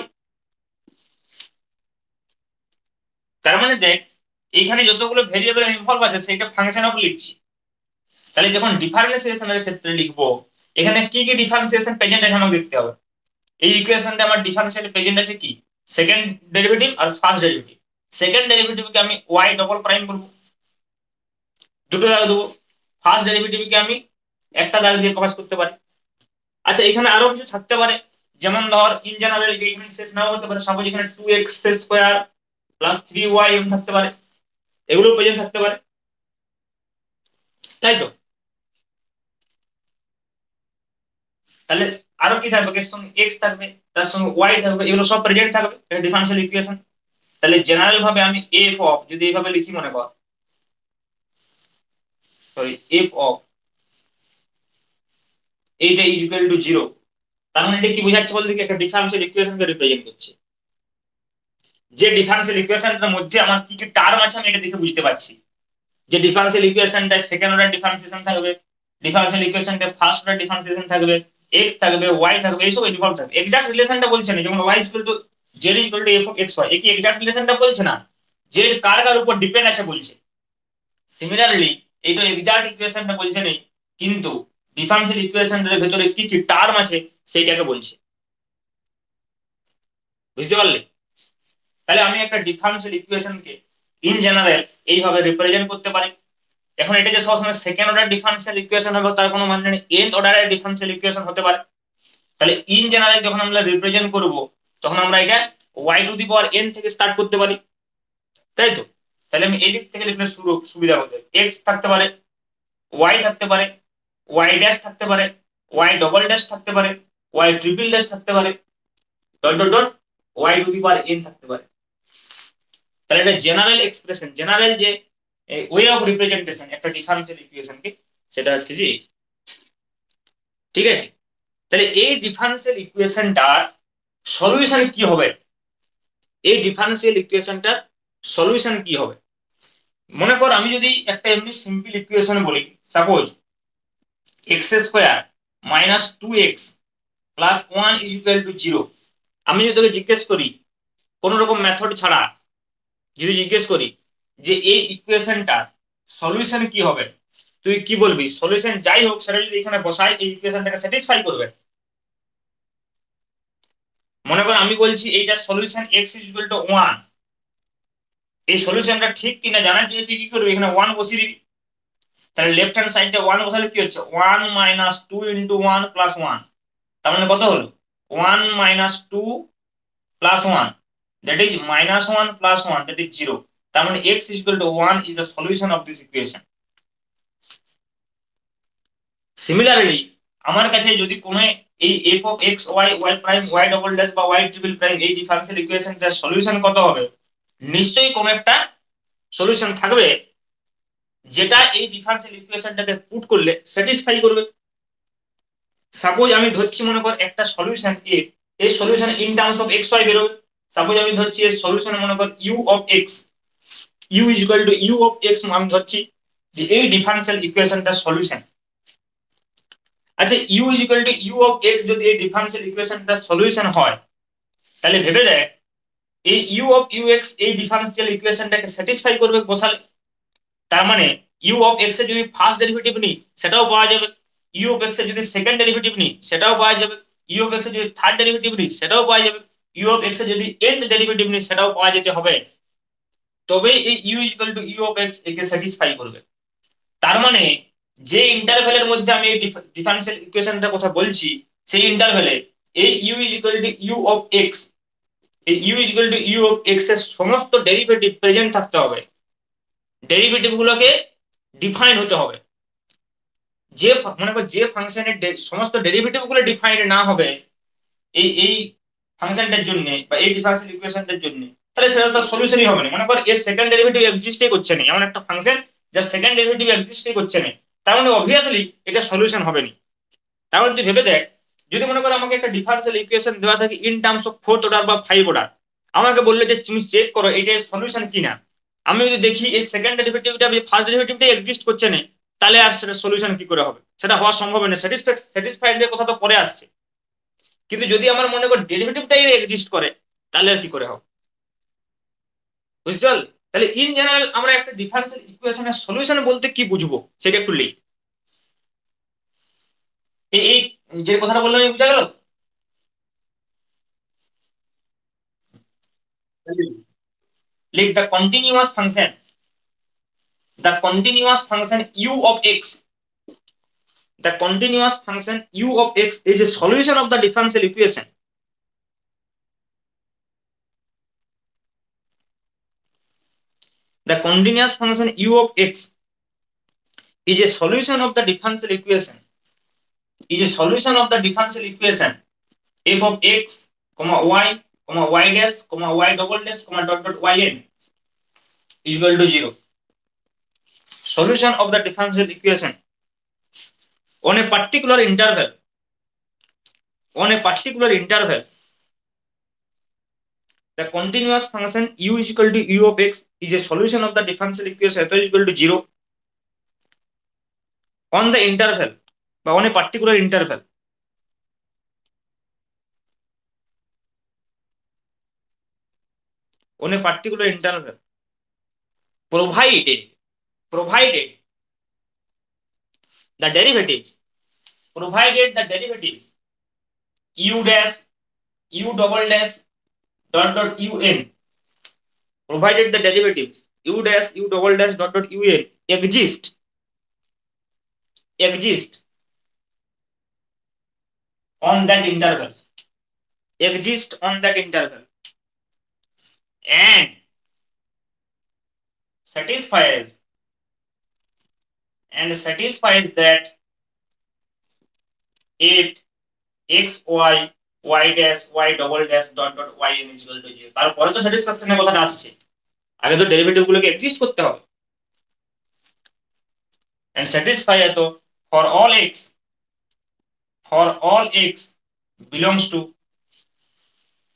তার মানে দেখ এইখানে যতগুলো ভেরিয়েবল ইনভলভ আছে সেটা ফাংশন অফ লিখছি। তাহলে যখন ডিফারেন্সিয়েশনের ক্ষেত্রে লিখবো, এখানে কি কি ডিফারেন্সিয়েশন প্রেজেন্ট আছে আমাকে দেখতে হবে। এই ইকুয়েশনটা আমার ডিফারেন্সিয়াল প্রেজেন্ট আছে কি, সেকেন্ড ডেরিভেটিভ আর ফার্স্ট ডেরিভেটিভ। সেকেন্ড ডেরিভেটিভকে আমি y ডবল প্রাইম করব, দুটো দাগ দেবো। ফার্স্ট ডেরিভেটিভকে আমি একটা দাগ দিয়ে প্রকাশ করতে পারি। আচ্ছা এখানে আরো কিছু থাকতে পারে, যেমন ধর ইন জেনারেল এখানে শেষ নাও হতে পারে, সাপোজ এখানে 2x স্কয়ার প্লাস 3y এরকম থাকতে পারে, এগুলো প্রেজেন্ট থাকতে পারে, তাই তো। তাহলে আরো কি থাকবে, এর সঙ্গে x থাকবে, তার সঙ্গে y থাকবে, এগুলো সব প্রেজেন্ট থাকবে, এটা ডিফারেন্সিয়াল ইকুয়েশন। তাহলে জেনারেল ভাবে আমি f অফ যদি এইভাবে লিখি মনে কর, সরি f অফ এইটা ইজ ইকুয়াল টু 0, তার মানে এটা কি বোঝাচ্ছে বলতে, একটা ডিফারেন্সিয়াল ইকুয়েশনকে রিপ্রেজেন্ট করছে। যে ডিফারেন্সিয়াল ইকুয়েশনটার মধ্যে আমার কি কি টার্ম আছে আমি এটা দেখে বুঝতে পারছি, যে ডিফারেন্সিয়াল ইকুয়েশনটা সেকেন্ড অর্ডার ডিফারেন্সিয়েশন থাকবে, ডিফারেন্সিয়াল ইকুয়েশনটা ফার্স্ট অর্ডার ডিফারেন্সিয়েশন থাকবে, x থাকবে y থাকবে, এইসব ইনভলভ থাকবে। এক্সাক্ট রিলেশনটা বলছে না, যেমন y equal to z equal two f of x y, একই এক্সাক্ট রিলেশনটা বলছে না, z কার কার উপর ডিপেন্ড আছে বলছে। সিমিলারলি এইটা এক্সাক্ট ইকুয়েশনটা বলছে নেই, কিন্তু ডিফারেন্সিয়াল ইকুয়েশনের ভেতরে কি কি টার্ম আছে সেইটাকে বলছে। বুঝতে পারলে? তাহলে আমি একটা ডিফারেন্সিয়াল ইকুয়েশনকে ইন জেনারেল এইভাবে রিপ্রেজেন্ট করতে পারি। এখন এটা যে সবসময় সেকেন্ড অর্ডার ডিফারেন্সিয়াল ইকুয়েশন হবে তার কোনো মানে নেই, এন্ড অর্ডারের ডিফারেন্সিয়াল ইকুয়েশন হতে পারে। তাহলে ইন জেনারেল যখন আমরা রিপ্রেজেন্ট করব তখন আমরা এটা y to the power n থেকে স্টার্ট করতে পারি, তাই তো? তাহলে আমি এই দিক থেকে লিখলে সুবিধা হতে, এক্স থাকতে পারে, ওয়াই থাকতে পারে, ওয়াই ড্যাশ থাকতে পারে, ওয়াই ডবল ড্যাশ থাকতে পারে, ওয়াই ট্রিপল ড্যাশ থাকতে পারে, dot dot dot y to the power n থাকতে পারে। তাহলে এটা জেনারেল এক্সপ্রেশন, জেনারেল যে ওয়ে অফ রিপ্রেজেন্টেশন একটা ডিফারেন্সিয়াল ইকুয়েশনকে, সেটা হচ্ছে যে, ঠিক আছে? তাহলে এই ডিফারেন্সিয়াল ইকুয়েশনটার সলিউশন কি হবে? এই ডিফারেন্সিয়াল ইকুয়েশনটার সলিউশন কি হবে? মনে কর আমি যদি একটা এমনি সিম্পল ইকুয়েশন বলি, suppose x square minus 2x plus 1 is equal to 0। আমি যদি তোকে জিজ্ঞেস করি কোন রকম মেথড ছাড়া, যদি জিজ্ঞেস করি যে এই ইকুয়েশনটার সলিউশন কি হবে, তুই কি বলবি? সলিউশন যাই হোক সেটা যদি এখানে বসাই এই ইকুয়েশনটাকে স্যাটিসফাই করবে। মনে কর আমি বলছি এইটার solution x is equal two 1, এই সলিউশনটা ঠিক কিনা জানার জন্য তুই কি করবি? এখানে 1 বসিয়ে দিবি। তাহলে লেফট হ্যান্ড সাইডে 1 বসালে কি হচ্ছে? 1 মাইনাস 2 ইন্টু 1 প্লাস 1। তার মানে কত হলো? 1 minus 2 plus 1, that is minus 1 plus 1, that is 0। তার মানে x is equal to 1 is the solution of this equation। Similarly আমার কাছে যদি কোনো এই f of x y y prime y double dash বা y ট্রিপল প্রাইম এই differential ইকুয়েশনটার সলিউশন কত হবে? নিশ্চয়ই কোনো একটা সলিউশন থাকবে যেটা এই ডিফারেন্সিয়াল ইকুয়েশনটাকে পুট করলে স্যাটিসফাই করবে। সাপোজ আমি ধরছি মনে কর একটা সলিউশন এ, এই solution in terms of x y বেরোবে। সাপোজ আমি ধরছি এর সলিউশন মনে কর u of x, u is equal to u of x, আমি ধরছি যে এই ডিফারেন্সিয়াল ইকুয়েশনটার সলিউশন। আচ্ছা, u is equal to u of x যদি এই ডিফারেন্সিয়াল ইকুয়েশনটার সলিউশন হয়, তাহলে ভেবে দেখ এই ইউ অফ ইউ এক্স এই ডিফারেন্সিয়াল ইকুয়েশনটাকে স্যাটিসফাই করবে বসালে। তার মানে ইউ অফ এক্স এর যদি ফার্স্ট ডেরিভেটিভ নিই সেটাও পাওয়া যাবে, ইউ অফ এক্স এর যদি সেকেন্ড ডেরিভেটিভ নিই সেটাও পাওয়া যাবে, ইউ অফ এক্স এর যদি থার্ড ডেরিভেটিভ নিই সেটাও পাওয়া যাবে, ইউ অফ এক্স এর যদি nth ডেরিভেটিভ নিই সেটাও পাওয়া যেতে হবে। তবে এই u equal to u of x একে স্যাটিসফাই করবে। তার মানে যে ইন্টারভ্যালের মধ্যে আমি এই ডিফারেন্সিয়াল ইকুয়েশনটার কথা বলছি, সেই ইন্টারভ্যালে এই u equal to u of x, এই u equal to u of x এর সমস্ত ডেরিভেটিভ প্রেজেন্ট থাকতে হবে, ডেরিভেটিভ গুলোকে ডিফাইন হতে হবে। যে মনে কর যে ফাংশনের সমস্ত ডেরিভেটিভ গুলো ডিফাইন্ড না হবে এই ফাংশনটার জন্য বা এই ডিফারেন্সিয়াল ইকুয়েশনটার জন্য, তাহলে সেটা তো সলিউশনই হবে না। মনে কর এর সেকেন্ড ডেরিভেটিভ এক্সিস্টই করছে না, এমন একটা ফাংশন যার সেকেন্ড ডেরিভেটিভ এক্সিস্টই করছে না, তার মানে অবভিয়াসলি এটা সলিউশন হবে না। তার মানে তুই ভেবে দেখ, যদি মনে কর আমাকে একটা ডিফারেন্সিয়াল ইকুয়েশন দেওয়া থাকে in terms of fourth order বা ফাইভ অর্ডার, আমাকে বললে যে তুমি চেক করো এটার সলিউশন কিনা, আমি যদি দেখি এই সেকেন্ড ডেরিভেটিভটা ফার্স্ট ডেরিভেটিভটাই এক্সিস্ট করছে না, তাহলে আর সেটা সলিউশন কি করে হবে? সেটা হওয়া সম্ভব না। স্যাটিসফাইড এর কথা তো পরে আসছে, কিন্তু যদি আমার মনে কর ডেরিভেটিভটাই এক্সিস্ট করে তাহলে আর কি করে হবে? বুঝতে পারলে? তাহলে ইন জেনারেল আমরা একটা ডিফারেন্সিয়াল ইকুয়েশনের সলিউশন বলতে কি বুঝবো সেটা একটু লিখ। এই যে কথাটা বললাম বুঝা গেল? লিখ the continuous function u of x, the continuous function u of x is a solution of the differential equation। The continuous function u of x is a solution of the differential equation, is a solution of the differential equation f of x, y, y dash, y double dash, dot dot yn is equal to 0। Solution of the differential equation on a particular interval, on a particular interval, the continuous function u is equal to u of x is a solution of the differential equation f is equal to 0 on the interval বা on a particular interval, on a particular interval provided the derivatives, provided the derivatives u dash u double dash dot dot un, provided the derivatives u dash u double dash dot dot un exist on that interval, exist on that interval, and satisfies that it x y y dash y double dash dot dot yn is equal to 0, তারপরে তো স্যাটিসফ্যাকশনের কথাটা আসছে, আগে তো derivative গুলোকে exist করতে হবে। and satisfy তো for all x belongs to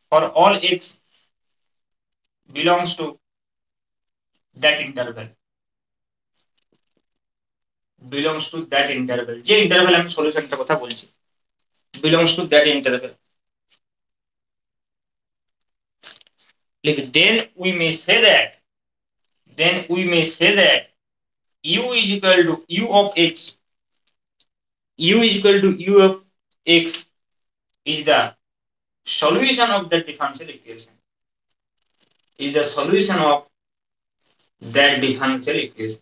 for all x belongs to that interval, belongs to that interval, যে ইন্টারভ্যাল আমি সলিউশনটার কথা বলছি, belongs to that interval, like then we may say that u is equal to u of x, u is equal to u of x is the solution of that differential equation, is the solution of that differential equation,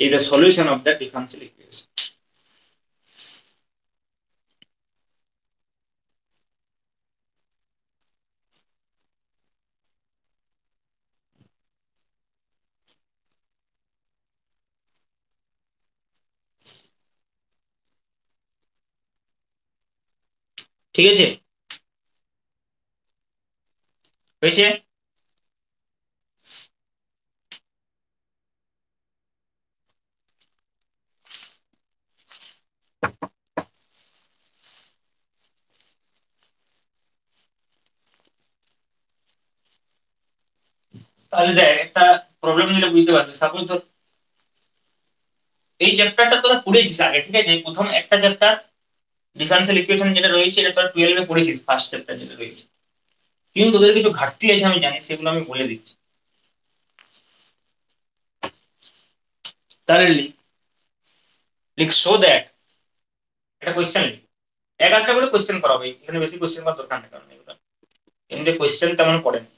is the solution of that differential equation. ঠিক আছে, হয়েছে? তাহলে দেখ একটা problem দিলে বুঝতে পারবি। Suppose ধর এই চ্যাপ্টারটা তোরা পড়েছিস আগে, ঠিক আছে? প্রথম একটা চ্যাপ্টার ডিফারেন্সিয়াল ইকুয়েশন যেটা রয়েছে এটা তোরা 12 এ পড়েছিস, ফার্স্ট চ্যাপ্টার যেটা রয়েছে, কিন্তু তোদের কিছু ঘাটতি আছে আমি জানি, সেগুলো আমি বলে দিচ্ছি। তাহলে লিখ সো দ্যাট, এটা কোশ্চেন লিখ, এক একটা করে কোশ্চেন করা হবে, এখানে বেশি কোশ্চেন করার দরকার নেই, কারণ এগুলো এমনি কোশ্চেন তেমন পড়ে না,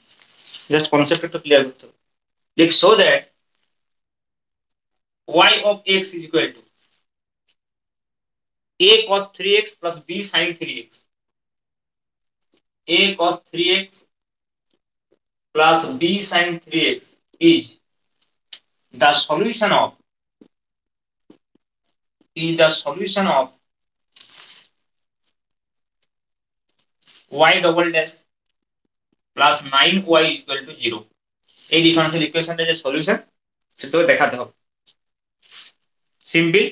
জাস্ট কনসেপ্ট একটু ক্লিয়ার করতে হবে। লিখ so that y of x is equal to a cos 3x plus b sin 3x, a cos 3x plus b sin 3x is the solution of y double dash plus 9y is equal to 0, এই differential ইকুয়েশনটা যে solution সেটা দেখাতে হবে। Simple,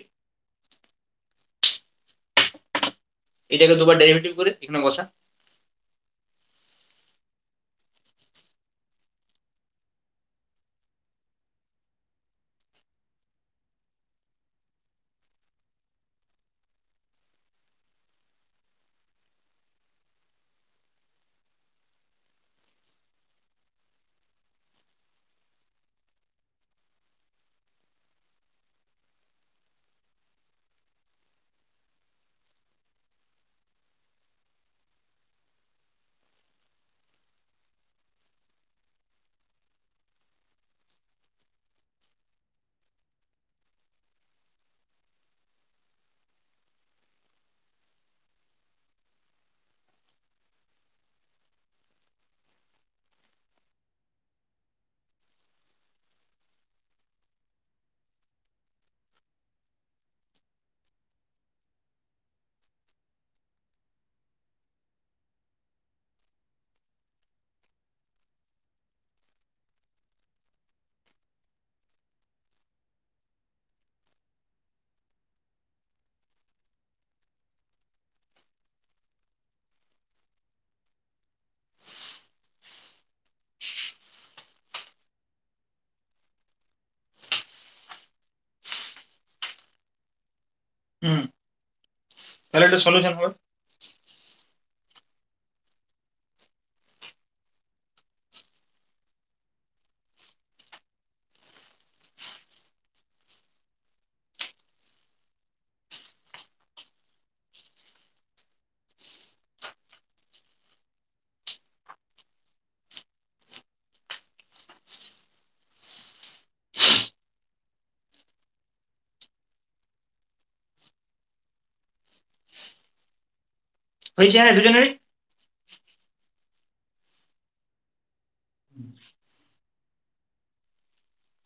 এটাকে দুবার derivative করে এখানে বসা। তাহলে এটা সলিউশন হবে। হয়েছে হ্যাঁ দুজনেরই।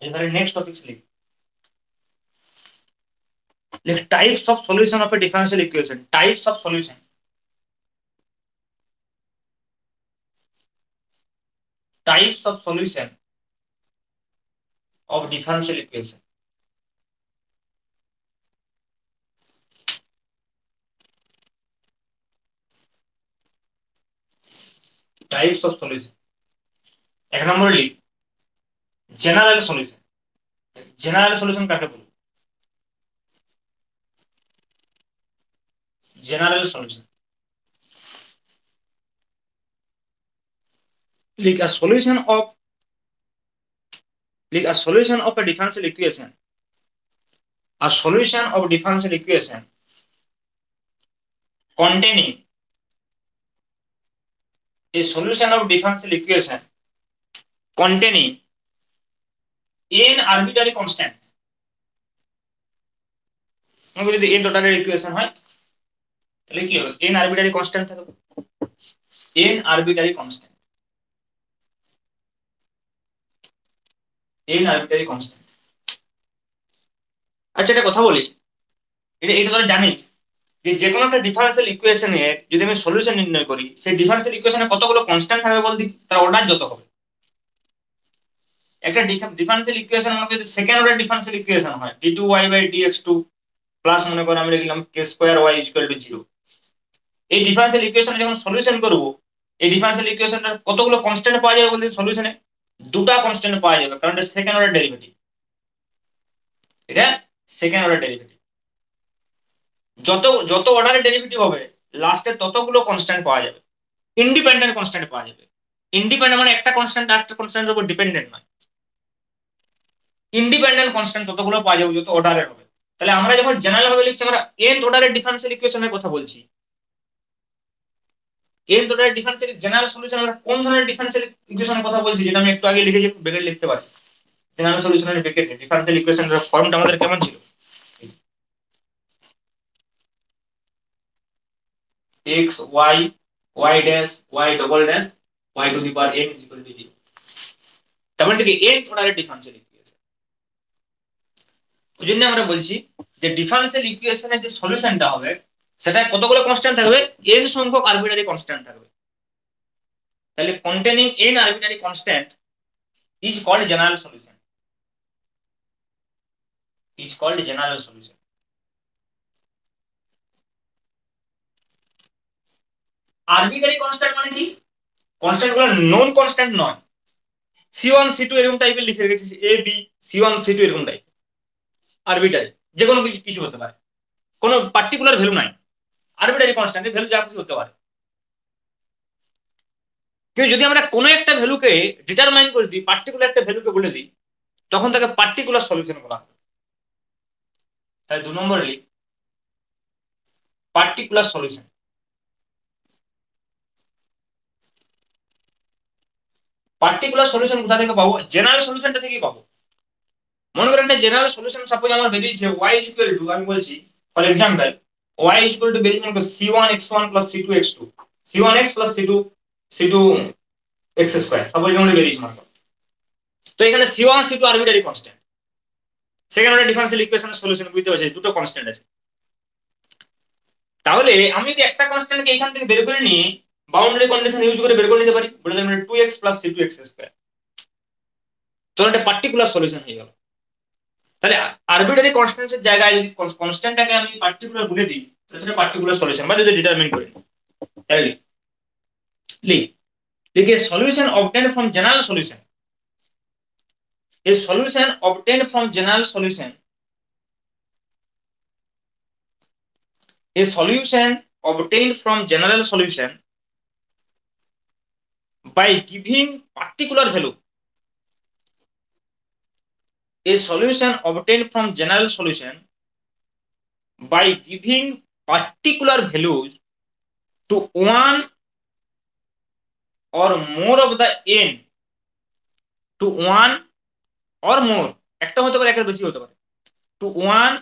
এবারে নেক্সট টপিক লিখ। লিখ types of solution of a differential equation. Types of solution. Types of solution of differential equation. Types of solution. এক নম্বরে লিখ জেনারেল সলিউশন। জেনারেল সলিউশন কাকে বলে? General solution. লিখ a solution of লিখ a solution of a differential equation. A solution of differential equation containing a solution of differential equation containing n arbitrary constants. আমাকে যদি n অর্ডারের equation হয় তাহলে কি হবে? n আরবিটারি কনস্ট্যান্ট থাকবে। n arbitrary constant. n arbitrary constant. আচ্ছা একটা কথা বলি, এটা এটা তোরা জানিস যে কোনো একটা ডিফারেন্সিয়াল ইকুয়েশনের যদি আমি সলিউশন নির্ণয় করি, সেই ডিফারেন্সিয়াল ইকুয়েশনে কতগুলো কনস্ট্যান্ট থাকবে বলদি, তার অর্ডার যত হবে। একটা ডিফারেন্সিয়াল ইকুয়েশন আমাকে যদি সেকেন্ড অর্ডার ডিফারেন্সিয়াল ইকুয়েশন হয় d2y/dx2 প্লাস মনে করো আমি লিখলাম k2y = 0, এই ডিফারেন্সিয়াল ইকুয়েশনে যখন সলিউশন করব, এই ডিফারেন্সিয়াল ইকুয়েশনের কতগুলো কনস্ট্যান্ট পাওয়া যাবে বলতে সলিউশনে? দুটো কনস্ট্যান্ট পাওয়া যাবে, কারণ এটা সেকেন্ড অর্ডার ডেরিভেটিভ। এটা সেকেন্ড অর্ডার ডেরিভেটিভ। যত যত অর্ডারের ডেরিভেটিভ হবে লাস্টে ততগুলো কনস্ট্যান্ট পাওয়া যাবে, ইন্ডিপেন্ডেন্ট কনস্ট্যান্ট পাওয়া যাবে। ইন্ডিপেন্ডেন্ট মানে একটা কনস্ট্যান্ট আরেকটা কনস্ট্যান্টের উপর ডিপেন্ডেন্ট নয়, ইন্ডিপেন্ডেন্ট কনস্ট্যান্ট ততগুলো পাওয়া যাবে যত অর্ডারের হবে। তাহলে আমরা যখন জেনারেল ভাবে লিখছি আমরা nth অর্ডারের ডিফারেন্সিয়াল ইকুয়েশনের কথা বলছি। nth অর্ডারের ডিফারেন্সিয়াল জেনারেল সলিউশন আমরা কোন ধরনের ডিফারেন্সিয়াল ইকুয়েশনের কথা বলছি, যেটা আমি একটু আগে লিখেছি, ব্র্যাকেট লিখতে পারছি। জেনারেল সলিউশনের ব্র্যাকেটে ডিফারেন্সিয়াল ইকুয়েশনের ফর্মটা আমাদের কেমন ছিল? x y y dash y double dash y two the power n equal to 0। তার মানে কি nth অর্ডারের ডিফারেন্সিয়াল ইকুয়েশন। ওই জন্য আমরা বলছি যে ডিফারেন্সিয়াল ইকুয়েশনের যে সলিউশনটা হবে সেটা কতগুলো কনস্ট্যান্ট থাকবে? n সংখ্যক আরবিটারি কনস্ট্যান্ট থাকবে। তাহলে containing n arbitrary constant is called general solution. Is called general solution. Arbitrary constant মানে কি? কনস্ট্যান্ট গুলো নন কনস্ট্যান্ট নয়। c1 c2 এরকম টাইপের লিখে রেখেছি, a b c1 c2 এরকম টাইপ। আরবিটারি যে কোনো কিছু কিছু হতে পারে, কোনো পার্টিকুলার ভ্যালু নাই। আরবিটারি কনস্ট্যান্টের ভ্যালু যা কিছু হতে পারে। কিন্তু যদি আমরা কোনো একটা ভ্যালুকে ডিটারমাইন করে দিই, পার্টিকুলার একটা ভ্যালুকে বলে দিই, তখন তাকে পার্টিকুলার সলিউশন বলা হয়। তাই 2 নম্বরে লিখ পার্টিকুলার সলিউশন। পার্টিকুলার সলিউশন কোথা থেকে পাবো? জেনারেল সলিউশনটা থেকেই পাবো। মনে করেন একটা জেনারেল সলিউশন সাপোজ আমার বেরিয়েছে y ইকুয়াল টু, আমি বলছি for example y equal to বেরিয়েছে মনে করো c1x1 c2x2 c1x c2x2 suppose যেমন বেরিয়েছে মনে করো। তো এখানে c1 c2 arbitrary constant. Second order differential ইকুয়েশনের সলিউশন বুঝতে পারছি, দুটো কনস্ট্যান্ট আছে। তাহলে আমি যদি একটা কনস্ট্যান্টকে এখান থেকে বের করে নিয়ে বাউন্ডারি কন্ডিশন ইউজ করে বের করে নিতে পারি, বলে দিলাম 2x c2x2, তো এটা পার্টিকুলার সলিউশন হয়ে গেল। তাহলে আরবিটারি কনস্ট্যান্টের জায়গায় যদি কনস্ট্যান্টটাকে আমি পার্টিকুলার বলে দিই, তাহলে সেটা পার্টিকুলার সলিউশন বা যদি ডিটারমাইন করি। তাহলে লিখে solution obtained from general solution, a solution obtained from general solution, a solution obtained from general solution by giving particular value, a solution obtained from general solution by giving particular values to one or more of the n, to one or more, একটা হতে পারে একের বেশি হতে পারে, to one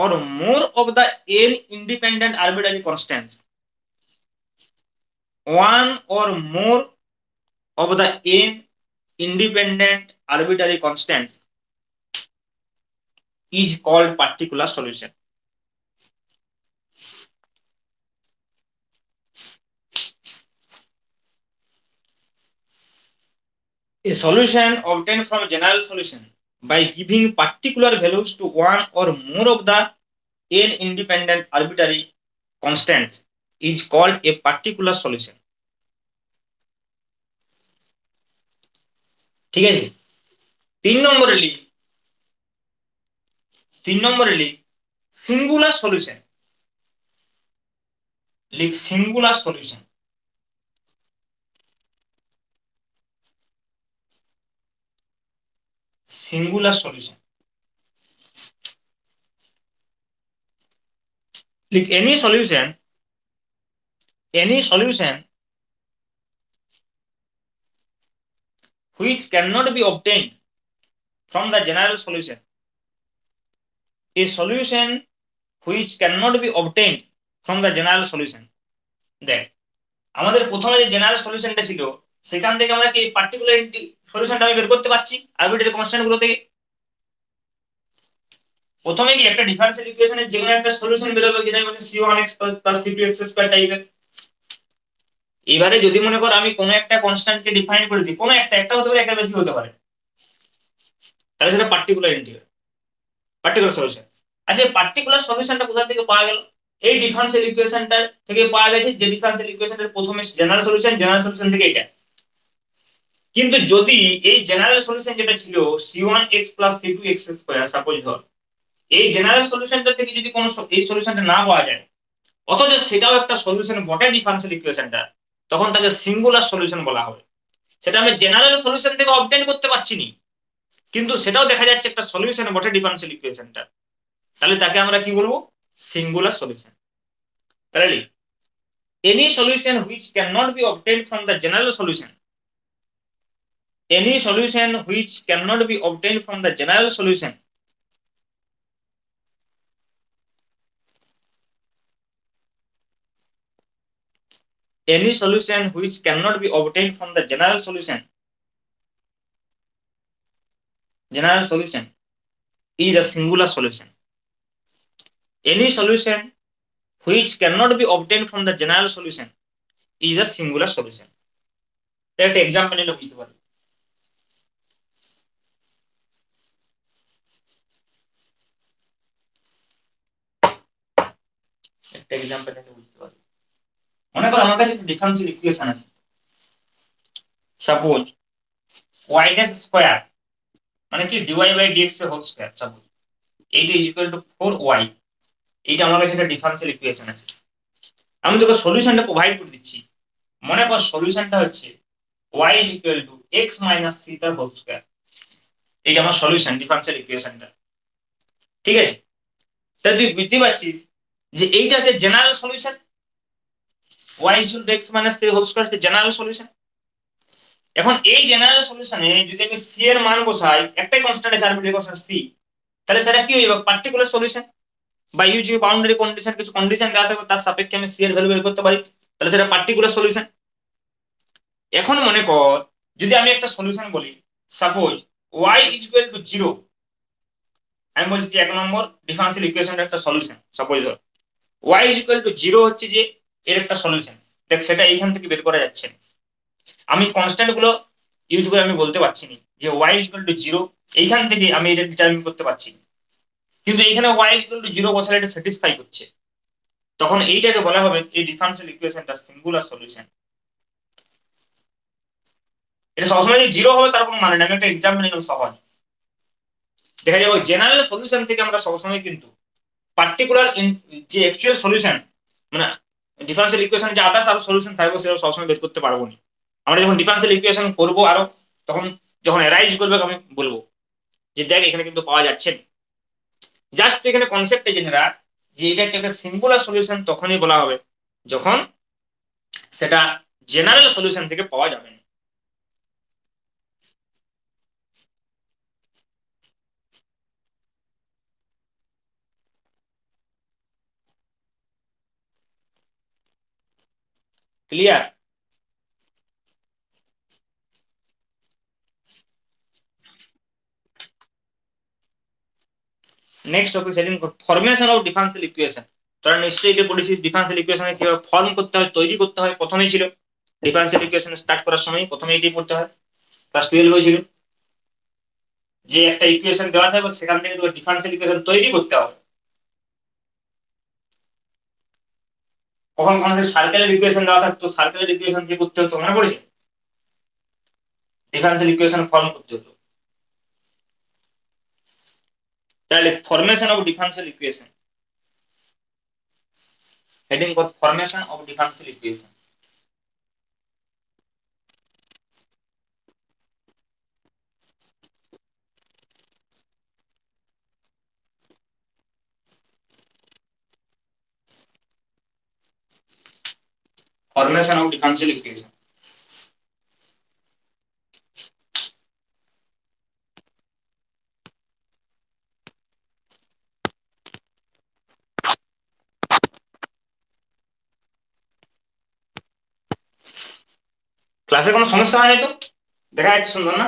or more of the n independent arbitrary constants, one or more of the n independent arbitrary constants is called particular solution. A solution obtained from a general solution by giving particular values to one or more of the n independent arbitrary constants is called a particular solution. ঠিক আছে, 3 নম্বরে লিখ singular solution. লিখ singular solution. Singular solution লিখ any solution which cannot be obtained from the general solution. A solution which cannot be obtained from the general solution. দেখ আমাদের প্রথমে যে জেনারেল সলিউশনটা ছিল সেখান থেকে আমরা কি পার্টিকুলার সলিউশনটা আমি বের করতে পারছি আরবিট্রারি কনস্ট্যান্ট গুলো থেকে। প্রথমে কি একটা ডিফারেন্সিয়াল ইকুয়েশনের যে কোনো একটা সলিউশন বের হবে যেটা আমি বলি c1x + c2x স্কয়ার টাইপের। এবারে যদি মনে কর আমি কোনো একটা কনস্ট্যান্টকে ডিফাইন করে দিই, কোনো একটা হতে পারে, একটা বেশি হতে পারে, তাহলে সেটা পার্টিকুলার ইন্টিগ্রাল, পার্টিকুলার সলিউশন। আচ্ছা পার্টিকুলার সলিউশনটা কোথা থেকে পাওয়া গেল? এই ডিফারেন্সিয়াল ইকুয়েশনটা থেকে পাওয়া গেছে, যে ডিফারেন্সিয়াল ইকুয়েশনের প্রথমে জেনারেল সলিউশন থেকে এটা। কিন্তু যদি এই জেনারেল সলিউশন যেটা ছিল c1x + c2x স্কয়ার, সাপোজ ধর এই জেনারেল সলিউশনটা থেকে যদি কোনো এই সলিউশনটা না পাওয়া যায়, অথচ সেটাও একটা সলিউশন বটে ডিফারেন্সিয়াল ইকুয়েশনটা, তখন তাকে সিঙ্গুলার সলিউশন বলা হবে। সেটা আমি জেনারেল সলিউশন থেকে অবটেইন করতে পারছি না, কিন্তু সেটাও দেখা যাচ্ছে একটা সলিউশন বটে ডিফারেন্সিয়াল ইকুয়েশনটা, তাহলে তাকে আমরা কি বলবো? Singular solution. তাহলে any solution which cannot be obtained from the general solution, any solution which cannot be obtained from the general solution any solution which cannot be obtained from the general solution is a singular solution. Any solution which cannot be obtained from the general solution is a singular solution. একটা example নিলে বুঝতে পারবে। একটা example নিলে বুঝতে পারবে। মনে করো আমার কাছে একটা ডিফারেন্সিয়াল ইকুয়েশন আছে, সাপোজ y স্কয়ার মানে কি dy বাই dx এর হোল স্কয়ার, সাপোজ এইটা ইজ ইকুয়াল টু 4y। এইটা আমার কাছে একটা ডিফারেন্সিয়াল ইকুয়েশন আছে, আমি তোকে সলিউশনটা প্রোভাইড করে দিচ্ছি। মনে কর সলিউশনটা হচ্ছে y is equal to x minus c তার হোল স্কয়ার। এটা আমার সলিউশন ডিফারেন্সিয়াল ইকুয়েশনটা, ঠিক আছে? তাহলে তুই বুঝতে পারছিস যে এইটা হচ্ছে general solution, y is equal to x minus c whole square হচ্ছে জেনারেল সলিউশন। এখন এই জেনারেল সলিউশনে যদি আমি c এর মান বসাই, একটাই কনস্ট্যান্ট আছে আরবিট্রারি কনস্ট্যান্ট c, তাহলে সেটা কি হবে? Particular solution. বা ইউজিং বাউন্ডারি কন্ডিশন, কিছু কন্ডিশন দেওয়া থাকবে তার সাপেক্ষে আমি c এর ভ্যালু বের করতে পারি, তাহলে সেটা পার্টিকুলার সলিউশন। এখন মনে কর যদি আমি একটা সলিউশন বলি, suppose y is equal to 0, আমি বলছি 1 নম্বর ডিফারেন্সিয়াল ইকুয়েশনের একটা সলিউশন, সাপোজ ধর y ইজ ইকুয়াল টু 0 হচ্ছে যে এর একটা সলিউশন। দেখ সেটা এইখান থেকে বের করা যাচ্ছে না, আমি কনস্ট্যান্ট গুলো ইউজ করে আমি বলতে পারছি না যে y ইজ ইকুয়াল টু 0, এইখান থেকে আমি এটা ডিটারমিন করতে পারছি না, কিন্তু এখানে y ইজ ইকুয়াল টু 0 বসালে এটা স্যাটিসফাই করছে, তখন এইটাকে বলা হবে এই ডিফারেন্সিয়াল ইকুয়েশনটা সিঙ্গুলার সলিউশন। এটা সবসময় যে 0 হবে তার কোনো মানে না, আমি একটা এক্সাম্পল নিলাম সহজ। দেখা যাবে জেনারেল সলিউশন থেকে আমরা সবসময় কিন্তু পার্টিকুলার যে অ্যাকচুয়াল সলিউশন মানে ডিফারেন্সিয়াল ইকুয়েশন যে আদার্স আরো সলিউশন থাকবে সেটা সবসময় বের করতে পারবো না। আমরা যখন ডিফারেন্সিয়াল ইকুয়েশন করবো আরো, তখন যখন অ্যারাইজ করবে আমি বলবো যে দেখ এখানে কিন্তু পাওয়া যাচ্ছে না। জাস্ট এখানে কনসেপ্টে জেনে রাখ যে এটা একটা সিঙ্গুলার সলিউশন তখনই বলা হবে যখন সেটা জেনারেল সলিউশন থেকে পাওয়া যাবে না। Clear? Next topic setting formation of differential equation. তোরা নিশ্চয়ই এটা পড়েছিস ডিফারেন্সিয়াল ইকুয়েশনে কিভাবে ফর্ম করতে হয়, তৈরি করতে হয়, প্রথমেই ছিল ডিফারেন্সিয়াল ইকুয়েশন স্টার্ট করার সময় প্রথমে এটাই পড়তে হয়। ক্লাস 12 ছিল যে একটা ইকুয়েশন দেওয়া থাকবে সেখান থেকে তোমার ডিফারেন্সিয়াল ইকুয়েশন তৈরি করতে হবে। কখন কখন সার্কেলের ইকুয়েশন দেওয়া থাকতো, সার্কেলের ইকুয়েশন দিয়ে করতে হতো, মনে পড়েছে? ডিফারেন্সিয়াল ইকুয়েশন ফর্ম করতে হতো। তাহলে formation of differential equation, heading কর formation of differential equation. Formation of differential equation. ক্লাসে কোনো সমস্যা হয়নি তো? দেখা যাচ্ছে সুন্দর না?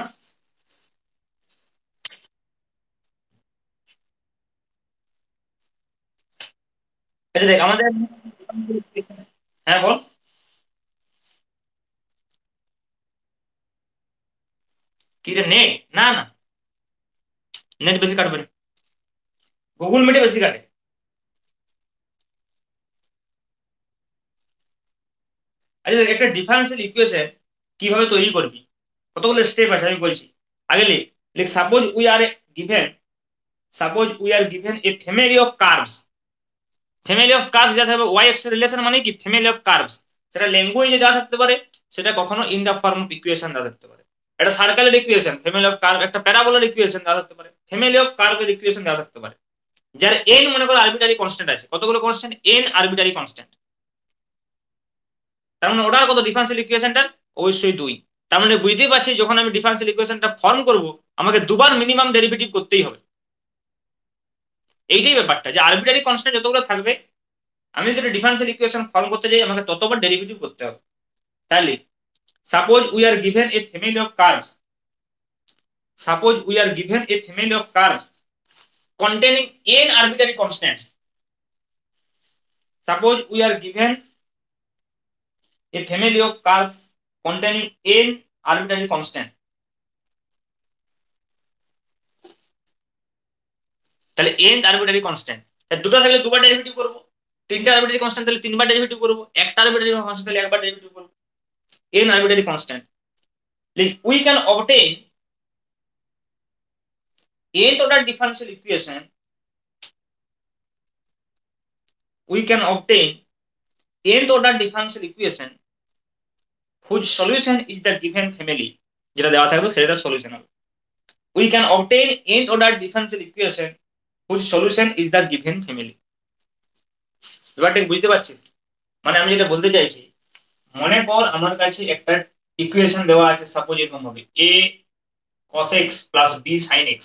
আচ্ছা দেখ আমাদের, হ্যাঁ বল। কি রে নেট? না না, নেট বেশি কাটবে না, গুগল মিটে বেশি কাটে। আচ্ছা দেখ, একটা ডিফারেন্সিয়াল ইকুয়েশন কিভাবে তৈরি করবি, কতগুলো স্টেপ আছে আমি বলছি। আগে লিখ, লিখ suppose we are given, suppose we are given a family of curves. Family of curves যা থাকবে ওয়াই এক্স রিলেশন মানে কি ফ্যামিলি অফ কার্ভস, সেটা ল্যাঙ্গুয়েজে দেওয়া থাকতে পারে, সেটা কখনো in the form of equation দেওয়া থাকতে পারে। একটা সার্কেলের ইকুয়েশন ফ্যামিলি অফ কার্ভ, একটা প্যারাবোলার ইকুয়েশন দেওয়া থাকতে পারে, ফ্যামিলি অফ কার্ভের ইকুয়েশন দেওয়া থাকতে পারে, যার এন মনে করো আরবিটারি কনস্ট্যান্ট আছে। কতগুলো কনস্ট্যান্ট? N arbitrary constant. তার মানে ওটার কত ডিফারেন্সিয়াল ইকুয়েশনটার? অবশ্যই 2। তার মানে বুঝতেই পারছি যখন আমি ডিফারেন্সিয়াল ইকুয়েশনটা ফর্ম করব আমাকে দুবার মিনিমাম ডেরিভেটিভ করতেই হবে। এইটাই ব্যাপারটা, যে আরবিটারি কনস্ট্যান্ট যতগুলো থাকবে আমি যদি ডিফারেন্সিয়াল ইকুয়েশন ফর্ম করতে যাই আমাকে ততবার ডেরিভেটিভ করতে হবে। তাহলে suppose we are given a family of curves, suppose we are given a family of curves containing n arbitrary constants, suppose we are given a family of curves containing n arbitrary constant, তাহলে n arbitrary constant, তাহলে দুটো থাকলে দুবার derivative করব, তিনটা arbitrary constant তাহলে তিনবার derivative করব, একটা আরবিটারি কনস্ট্যান্ট তাহলে একবার ডেরিভেটিভ করব। n arbitrary constant, we can obtain nth order differential equation, we can obtain nth order differential equation whose solution is the given family, যেটা দেওয়া থাকবে সেটা সলিউশন হবে। we can obtain nth order differential equation whose solution is the given family। ব্যাপারটা বুঝতে পারছিস? মানে আমি যেটা বলতে চাইছি, মনে কর আমার কাছে একটা ইকুয়েশন দেওয়া আছে, সাপোজ এরকম হবে a cos x plus b sin x,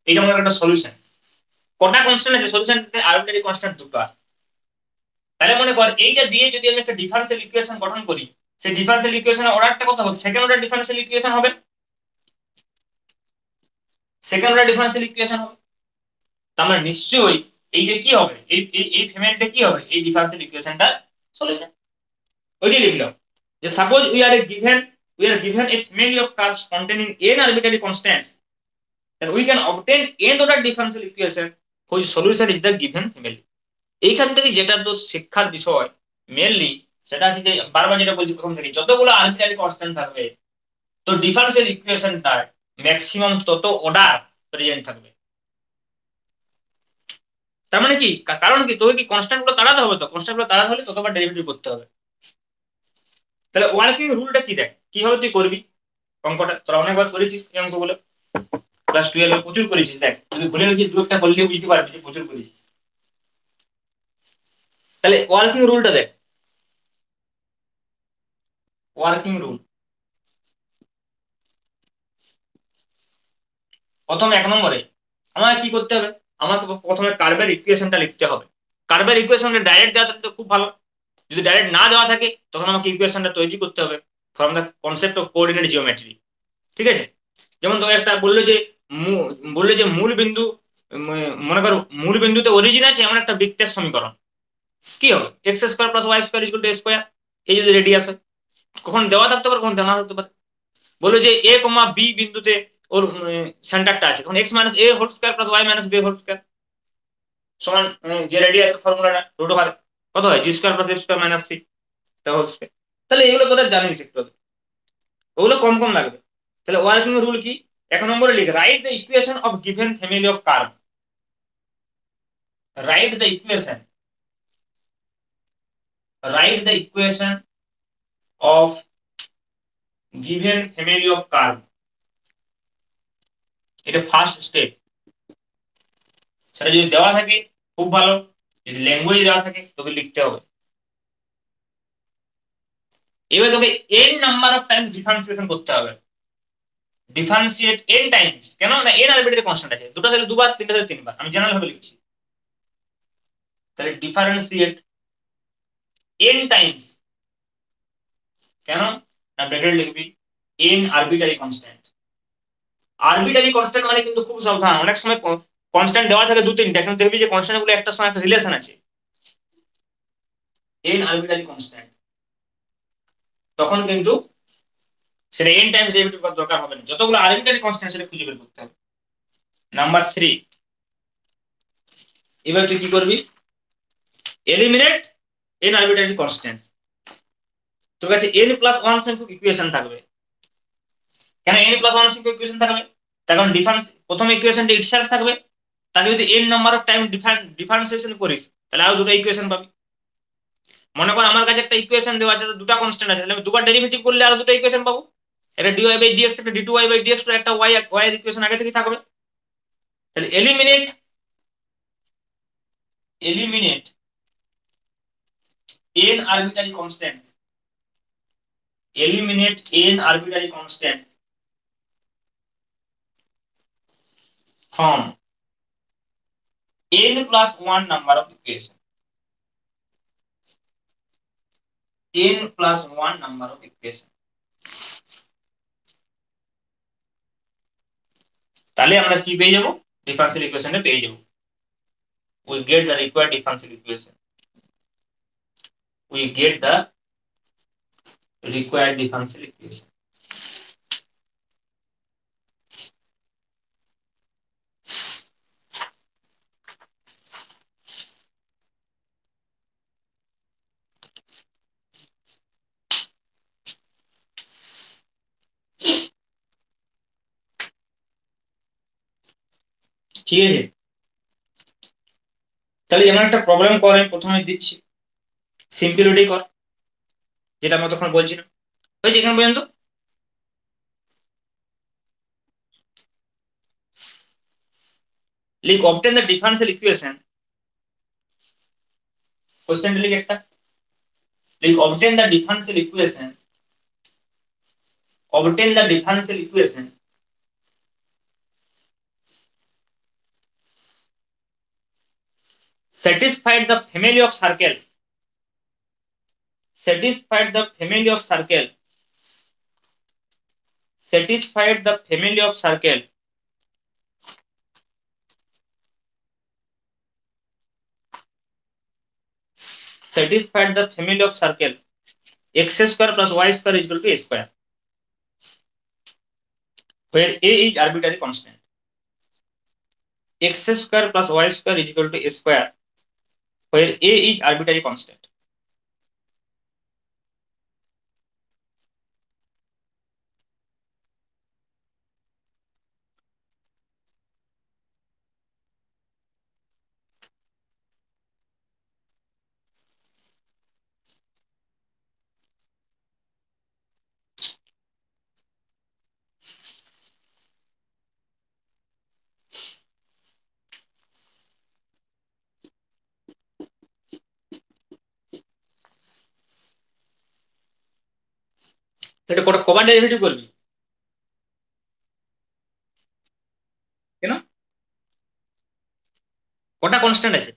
এটা আমার একটা সলিউশন। কটা কনস্ট্যান্ট আছে সলিউশনতে? আরবিট্রারি কনস্ট্যান্ট দুটো আছে। তাহলে মনে কর এইটা দিয়ে যদি আমি একটা ডিফারেন্সিয়াল ইকুয়েশন গঠন করি, সেই ডিফারেন্সিয়াল ইকুয়েশনের অর্ডারটা কত হবে? সেকেন্ড অর্ডার ডিফারেন্সিয়াল ইকুয়েশন হবে, সেকেন্ড অর্ডার ডিফারেন্সিয়াল ইকুয়েশন হবে। তার মানে নিশ্চয়ই এইটা কি হবে, এই এই এই ফ্যামিলিটা কি হবে? এই ডিফারেন্সিয়াল ইকুয়েশনটার সলিউশন। ওইটাই লিখলাম যে suppose we are given a family of curves containing n arbitrary constants, then we can obtain n order differential equation whose solution is the given family। এইখান থেকে যেটা তো শিক্ষার বিষয় মেনলি সেটা হচ্ছে যে বারবার যেটা বলছি প্রথম থেকে, যতগুলো আরবিট্রারি কনস্ট্যান্ট থাকবে তো ডিফারেন্সিয়াল ইকুয়েশনটার ম্যাক্সিমাম তত অর্ডার প্রেজেন্ট থাকবে। তার মানে কি, কারণ কি তোকে কি কনস্ট্যান্ট গুলো তাড়াতে হবে, তো কনস্ট্যান্ট গুলো তাড়াতে হলে ততবার ডেরিভেটিভ করতে হবে। তাহলে ওয়ার্কিং রুলটা কি দেখ, কিভাবে তুই করবি অঙ্কটা? তোরা অনেকবার করেছিস এই অঙ্কগুলো, ক্লাস 12 প্রচুর করেছিস। দেখ যদি ভুলে গেছিস দু একটা করলেও বুঝতে পারবি যে প্রচুর করেছিস। তাহলে ওয়ার্কিং রুলটা দেখ, ওয়ার্কিং রুল প্রথম 1 নম্বরে আমাকে কি করতে হবে? আমাকে প্রথমে কার্ভের ইকুয়েশনটা লিখতে হবে। কার্ভের ইকুয়েশনটা ডাইরেক্ট দেওয়া থাকলে খুব ভালো, যদি ডাইরেক্ট না দেওয়া থাকে তখন আমাকে ইকুয়েশনটা তৈরি করতে হবে from the concept of coordinate geometry. ঠিক আছে? যেমন তোকে একটা বললো যে বললে যে মূল বিন্দু, মনে করো মূল বিন্দুতে অরিজিন আছে এমন একটা বৃত্তের সমীকরণ, কি হবে? X square plus y square equal to a square. এই যদি রেডিয়াস হয়, কখন দেওয়া থাকতে পারে, কখন দেওয়া না থাকতে পারে। বললো যে এ কমা বি বিন্দুতে ওর সেন্টারটা আছে, তখন x minus a whole square plus y minus b whole square সমান যে রেডিয়াস ফর্মুলাটা রুট ওভার কত হয়, g square plus f square minus c whole square. তাহলে এগুলো তোরা জানিস একটু, ওগুলো কম কম লাগবে। তাহলে ওয়ার্কিং রুল কি? এক নম্বরে লিখ, write the equation of given family of curve. Write the equation, write the equation of given family of curve. এটা ফার্স্ট স্টেপ। সেটা যদি দেওয়া থাকে খুব ভালো, যদি ল্যাঙ্গুয়েজ দেওয়া থাকে তোকে লিখতে হবে। এবার তোকে n number of Times differentiation করতে হবে। ডিফারেন্সিয়েট n টাইমস, কেন না n আরবিট্রারি কনস্ট্যান্ট আছে, দুটো থেকে দুবার, তিনটা থেকে তিনবার, আমি জেনারেল ভাবে লিখছি। তাহলে ডিফারেন্সিয়েট n টাইমস, কেন না ব্র্যাকেট লিখবি n arbitrary constant. Arbitrary constant মানে কিন্তু খুব সাবধান, অনেক সময় কনস্ট্যান্ট দেওয়া থাকে দু তিনটা, কিন্তু দেখবি যে কনস্ট্যান্ট গুলো একটার সঙ্গে একটা রিলেশন আছে, n আরবিট্রারি কনস্ট্যান্ট, তখন কিন্তু সেটা n টাইমস ডেরিভেটিভ করার দরকার হবে না, যতগুলো আরবিট্রারি কনস্ট্যান্ট সেটা খুঁজে বের করতে হবে। নাম্বার 3, এবার তুই কি করবি, এলিমিনেট n আরবিট্রারি কনস্ট্যান্ট। তোর কাছে n প্লাস 1 সংখ্যক ইকুয়েশন থাকবে। কেন n প্লাস 1 সংখ্যক ইকুয়েশন থাকবে? তার কারণ ডিফারেন্স, প্রথম ইকুয়েশনটা ইটসেলফ থাকবে, তাকে যদি n number of time differentiation করিস তাহলে আরো দুটো ইকুয়েশন পাবি। মনে কর আমার কাছে একটা ইকুয়েশন দেওয়া আছে, দুটো কনস্ট্যান্ট আছে, তাহলে আমি দুবার ডেরিভেটিভ করলে আরো দুটো ইকুয়েশন পাবো। এটা dy বাই dx, একটা dy বাই dx, তো একটা y এর ইকুয়েশন আগে থেকেই থাকবে। তাহলে eliminate, eliminate n arbitrary constants, eliminate n arbitrary constants from n plus 1 number of equation, n plus 1 number of equation। তাহলে আমরা কি পেয়ে যাব, ডিফারেনশিয়াল ইকুয়েশনটা পেয়ে যাব। we get the required differential equation, we get the required differential equation। ঠিক আছে, তাহলে এমন একটা প্রবলেম করে প্রথমে দিচ্ছি, সিম্পলিটি কর, যেটা আমরা তখন বলছিলাম। হয়েছে এখানে পর্যন্ত? লিখ obtain the differential equation, question লিখ একটা, লিখ obtain the differential equation, obtain the differential equation satisfied the family of circle, satisfied the family of circle, satisfied the family of circle satisfied the family of circle x square plus y square is equal to a square, where a is arbitrary constant, x square plus y square is equal to a square, where a is arbitrary constant। এটা কবার derivative করবি, কেন, কটা constant আছে,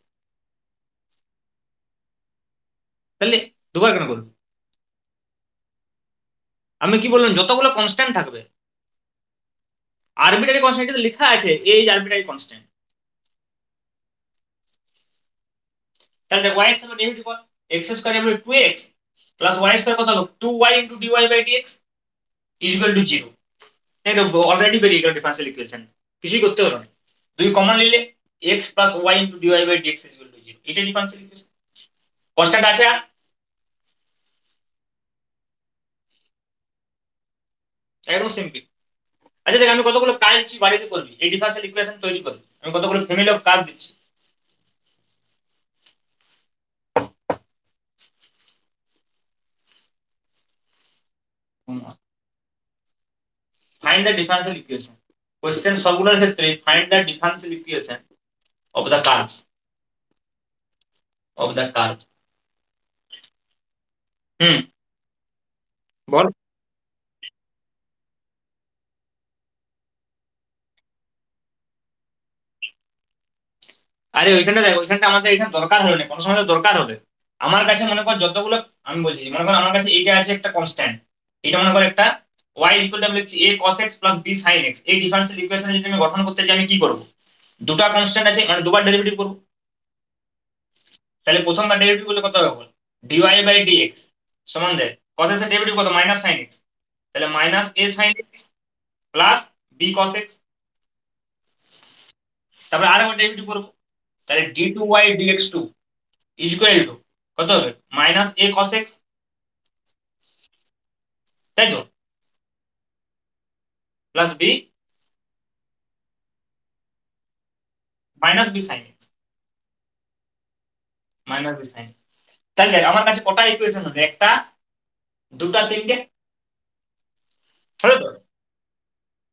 তাহলে দুবার কেন করবি? আমি কি বললাম, যতগুলো কনস্ট্যান্ট থাকবে আরবিটারি কনস্ট্যান্ট তো লেখা আছে, এই আরবিটারি কনস্ট্যান্ট। তাহলে y এর সাথে ডেরিভেটিভ কর, x স্কয়ার এর 2x প্লাস y স্কয়ার কত হলো 2y dy by dx is equal to 0। এটা অলরেডি বেরিয়ে গেল ডিফারেন্সিয়াল ইকুয়েশন, কিছুই করতে হলো না। দুই কমন নিলে x plus y dy by dx is equal to 0, এটা ডিফারেন্সিয়াল ইকুয়েশন। কনস্ট্যান্ট আছে আর একদম সিম্পল। আচ্ছা দেখ, আমি কতগুলো কাজ দিচ্ছি বাড়িতে করবি, এই ডিফারেন্সিয়াল ইকুয়েশন তৈরি করবি। আমি কতগুলো ফ্যামিলি অফ কার্ভ দিচ্ছি। Find the differential equation. Question সবগুলোর ক্ষেত্রে find the differential equation of the curves, of the curve. Hmm, বল। আরে ওইখানটা দেখ, ওইখানটা আমাদের এখানে দরকার হলো না, কোনো সময় তো দরকার হবে। আমার কাছে মনে কর যতগুলো, আমি বলছি মনে কর আমার কাছে এইটা আছে একটা কনস্ট্যান্ট, এটা মনে কর একটা y ইকুয়াল টু আমি লিখছি a cos x plus b sin x। এই ডিফারেন্সিয়াল ইকুয়েশন যদি আমি গঠন করতে চাই আমি কি করব? দুটো কনস্ট্যান্ট আছে মানে দুবার ডেরিভেটিভ করব। তাহলে প্রথমবার ডেরিভেটিভ করলে কত হবে বল? dy বাই dx সমান দেখ cos x এর ডেরিভেটিভ কত? Minus sin x। তাহলে minus a sin x plus b cos x। তারপরে আরেকবার ডেরিভেটিভ করব, তাহলে d2y dx2 is equal two কত হবে? মাইনাস a cos x, তাই তো, plus b minus b sin x, minus b sin x। তাহলে দেখ, আমার কাছে কটা ইকুয়েশন হলো? একটা, দুটা, তিনটে, হলো তো।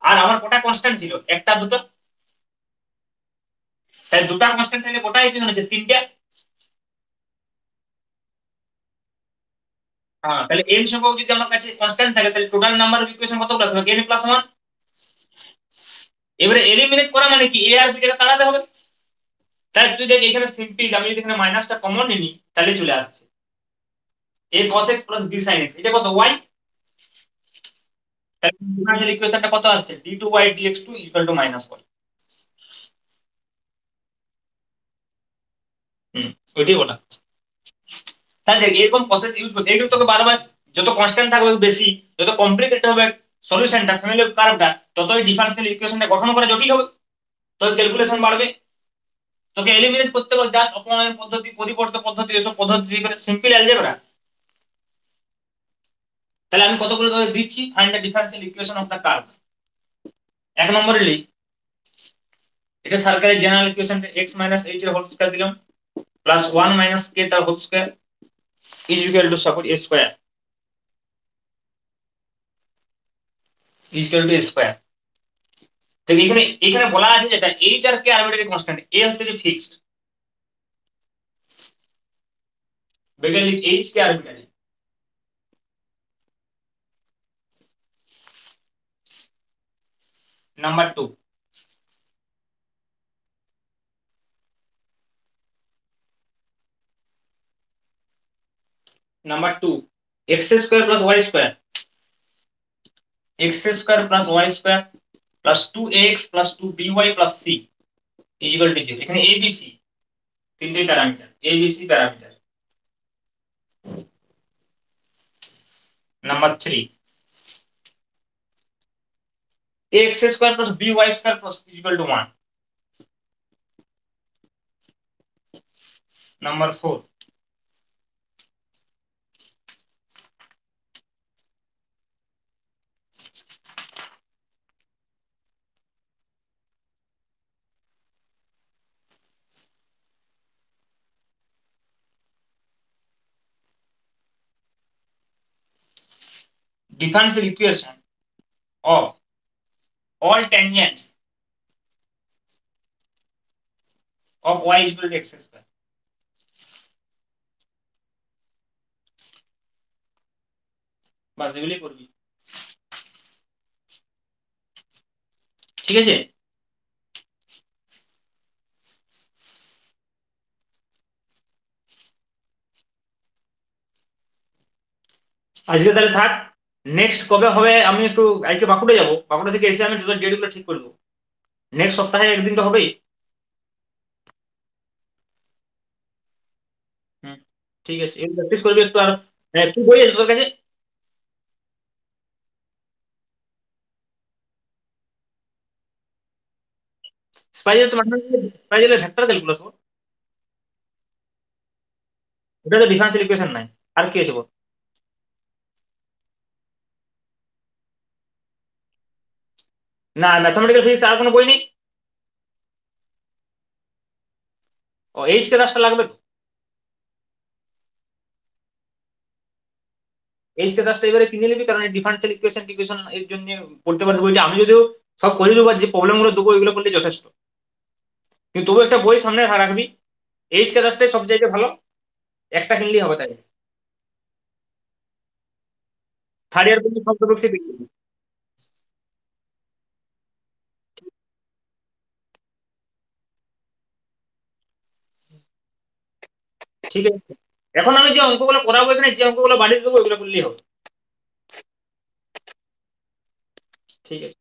আর আমার কটা কনস্ট্যান্ট ছিল? একটা, দুটো। তাহলে দুটা কনস্ট্যান্ট থাকলে কটা ইকুয়েশন হচ্ছে? তিনটে। হ্যাঁ, তাহলে n সংখ্যক যদি আমার কাছে কনস্ট্যান্ট থাকে তাহলে টোটাল নাম্বার অফ ইকুয়েশন কত প্লাস হবে? n plus 1। এবারে এলিমিনেট করা মানে কি? a আর b টাকে তাড়াতে হবে। তাই তুই দেখ এখানে সিম্পল, আমি যদি এখানে মাইনাসটা কমন নিই তাহলে চলে আসছে a cos x plus b sin x, এটা কত? y। তাহলে ডিফারেন্সিয়াল ইকুয়েশনটা কত আসছে? d2y dx2 equal to minus y। হুম, ওইটাই বলা। তাহলে দেখ এরকম প্রসেস ইউজ করতে এগুলো তোকে বারবার, যত কনস্ট্যান্ট থাকবে বেশি, যত কমপ্লিকেটেড হবে সলিউশনটা ফ্যামিলি কার্ভটা, ততই ডিফারেন্সিয়াল ইকুয়েশনটা গঠন করা জটিল হবে, তো ক্যালকুলেশন বাড়বে। তোকে এলিমিনেট করতে হবে জাস্ট অপনয়ন পদ্ধতি, পরিবর্তন পদ্ধতি, এসব পদ্ধতি দিয়ে করে সিম্পল অ্যালজেব্রা। তাহলে আমি কতগুলো তোকে দিচ্ছি, find the differential equation of the curve. এক নম্বরে লিখ, এটা সার্কেলের জেনারেল ইকুয়েশনটা x মাইনাস h এর হোল স্কয়ার দিলাম প্লাস 1 মাইনাস k তার whole square is equal to suppose a square, is equal to a square. তো এখানে এখানে বলা আছে যেটা h আর k আরবিট্রারি কনস্ট্যান্ট, a হচ্ছে যে ফিক্সড, বেগে লিখ h k arbitrary. Number 2, number 2, x square plus y square, x square plus y square plus 2ax plus 2by plus c is equal to 0। এখানে a b c তিনটে parameter, a b c parameter. Number 3, ax square plus by square plus is equal two 1। Number 4, differential equation of all tangents of y is equal to x square। বাস এগুলি করবি, ঠিক আছে। আজকে তাহলে থাক, next কবে হবে, আমি একটু আজকে বাঁকুড়া যাবো, বাঁকুড়া থেকে এসে আমি যত ডেটগুলো ঠিক করে দেবো। নেক্সট সপ্তাহে একদিন তো হবেই। হুম, ঠিক আছে, একটু প্র্যাকটিস করবি একটু। আর কি বই আছে তোর কাছে? স্পাইরাল তো মানে স্পাইরালের ভেক্টর ক্যালকুলাস, ওটা তো ডিফারেন্সিয়াল ইকুয়েশন নাই। আর কি আছে বল? না, ম্যাথমেটিক্যাল ফিজিক্স আর কোনো বই নেই? ও, এইচ কে দাসটা লাগবে তো। এইচ কে দাসটা এবারে কিনে নিবি, কারণ এই ডিফারেন্সিয়াল ইকুয়েশন টিকুয়েশন এর জন্য পড়তে পারবি বইটা। আমি যদিও সব করে দেবো, আর যে প্রবলেম গুলো দেবো ওইগুলো করলে যথেষ্ট। কিন্তু তবু একটা বই সামনে রাখবি। এইচ কে দাসটাই সব জায়গায় ভালো, একটা কিনলেই হবে তাই। থার্ড ইয়ার পর্যন্ত সব টপিক্সই দেখবি। ঠিক আছে, এখন আমি যে অঙ্কগুলো করাবো এখানে, যে অঙ্কগুলো বাড়িতে দেবো ওইগুলো করলেই হবে। ঠিক আছে।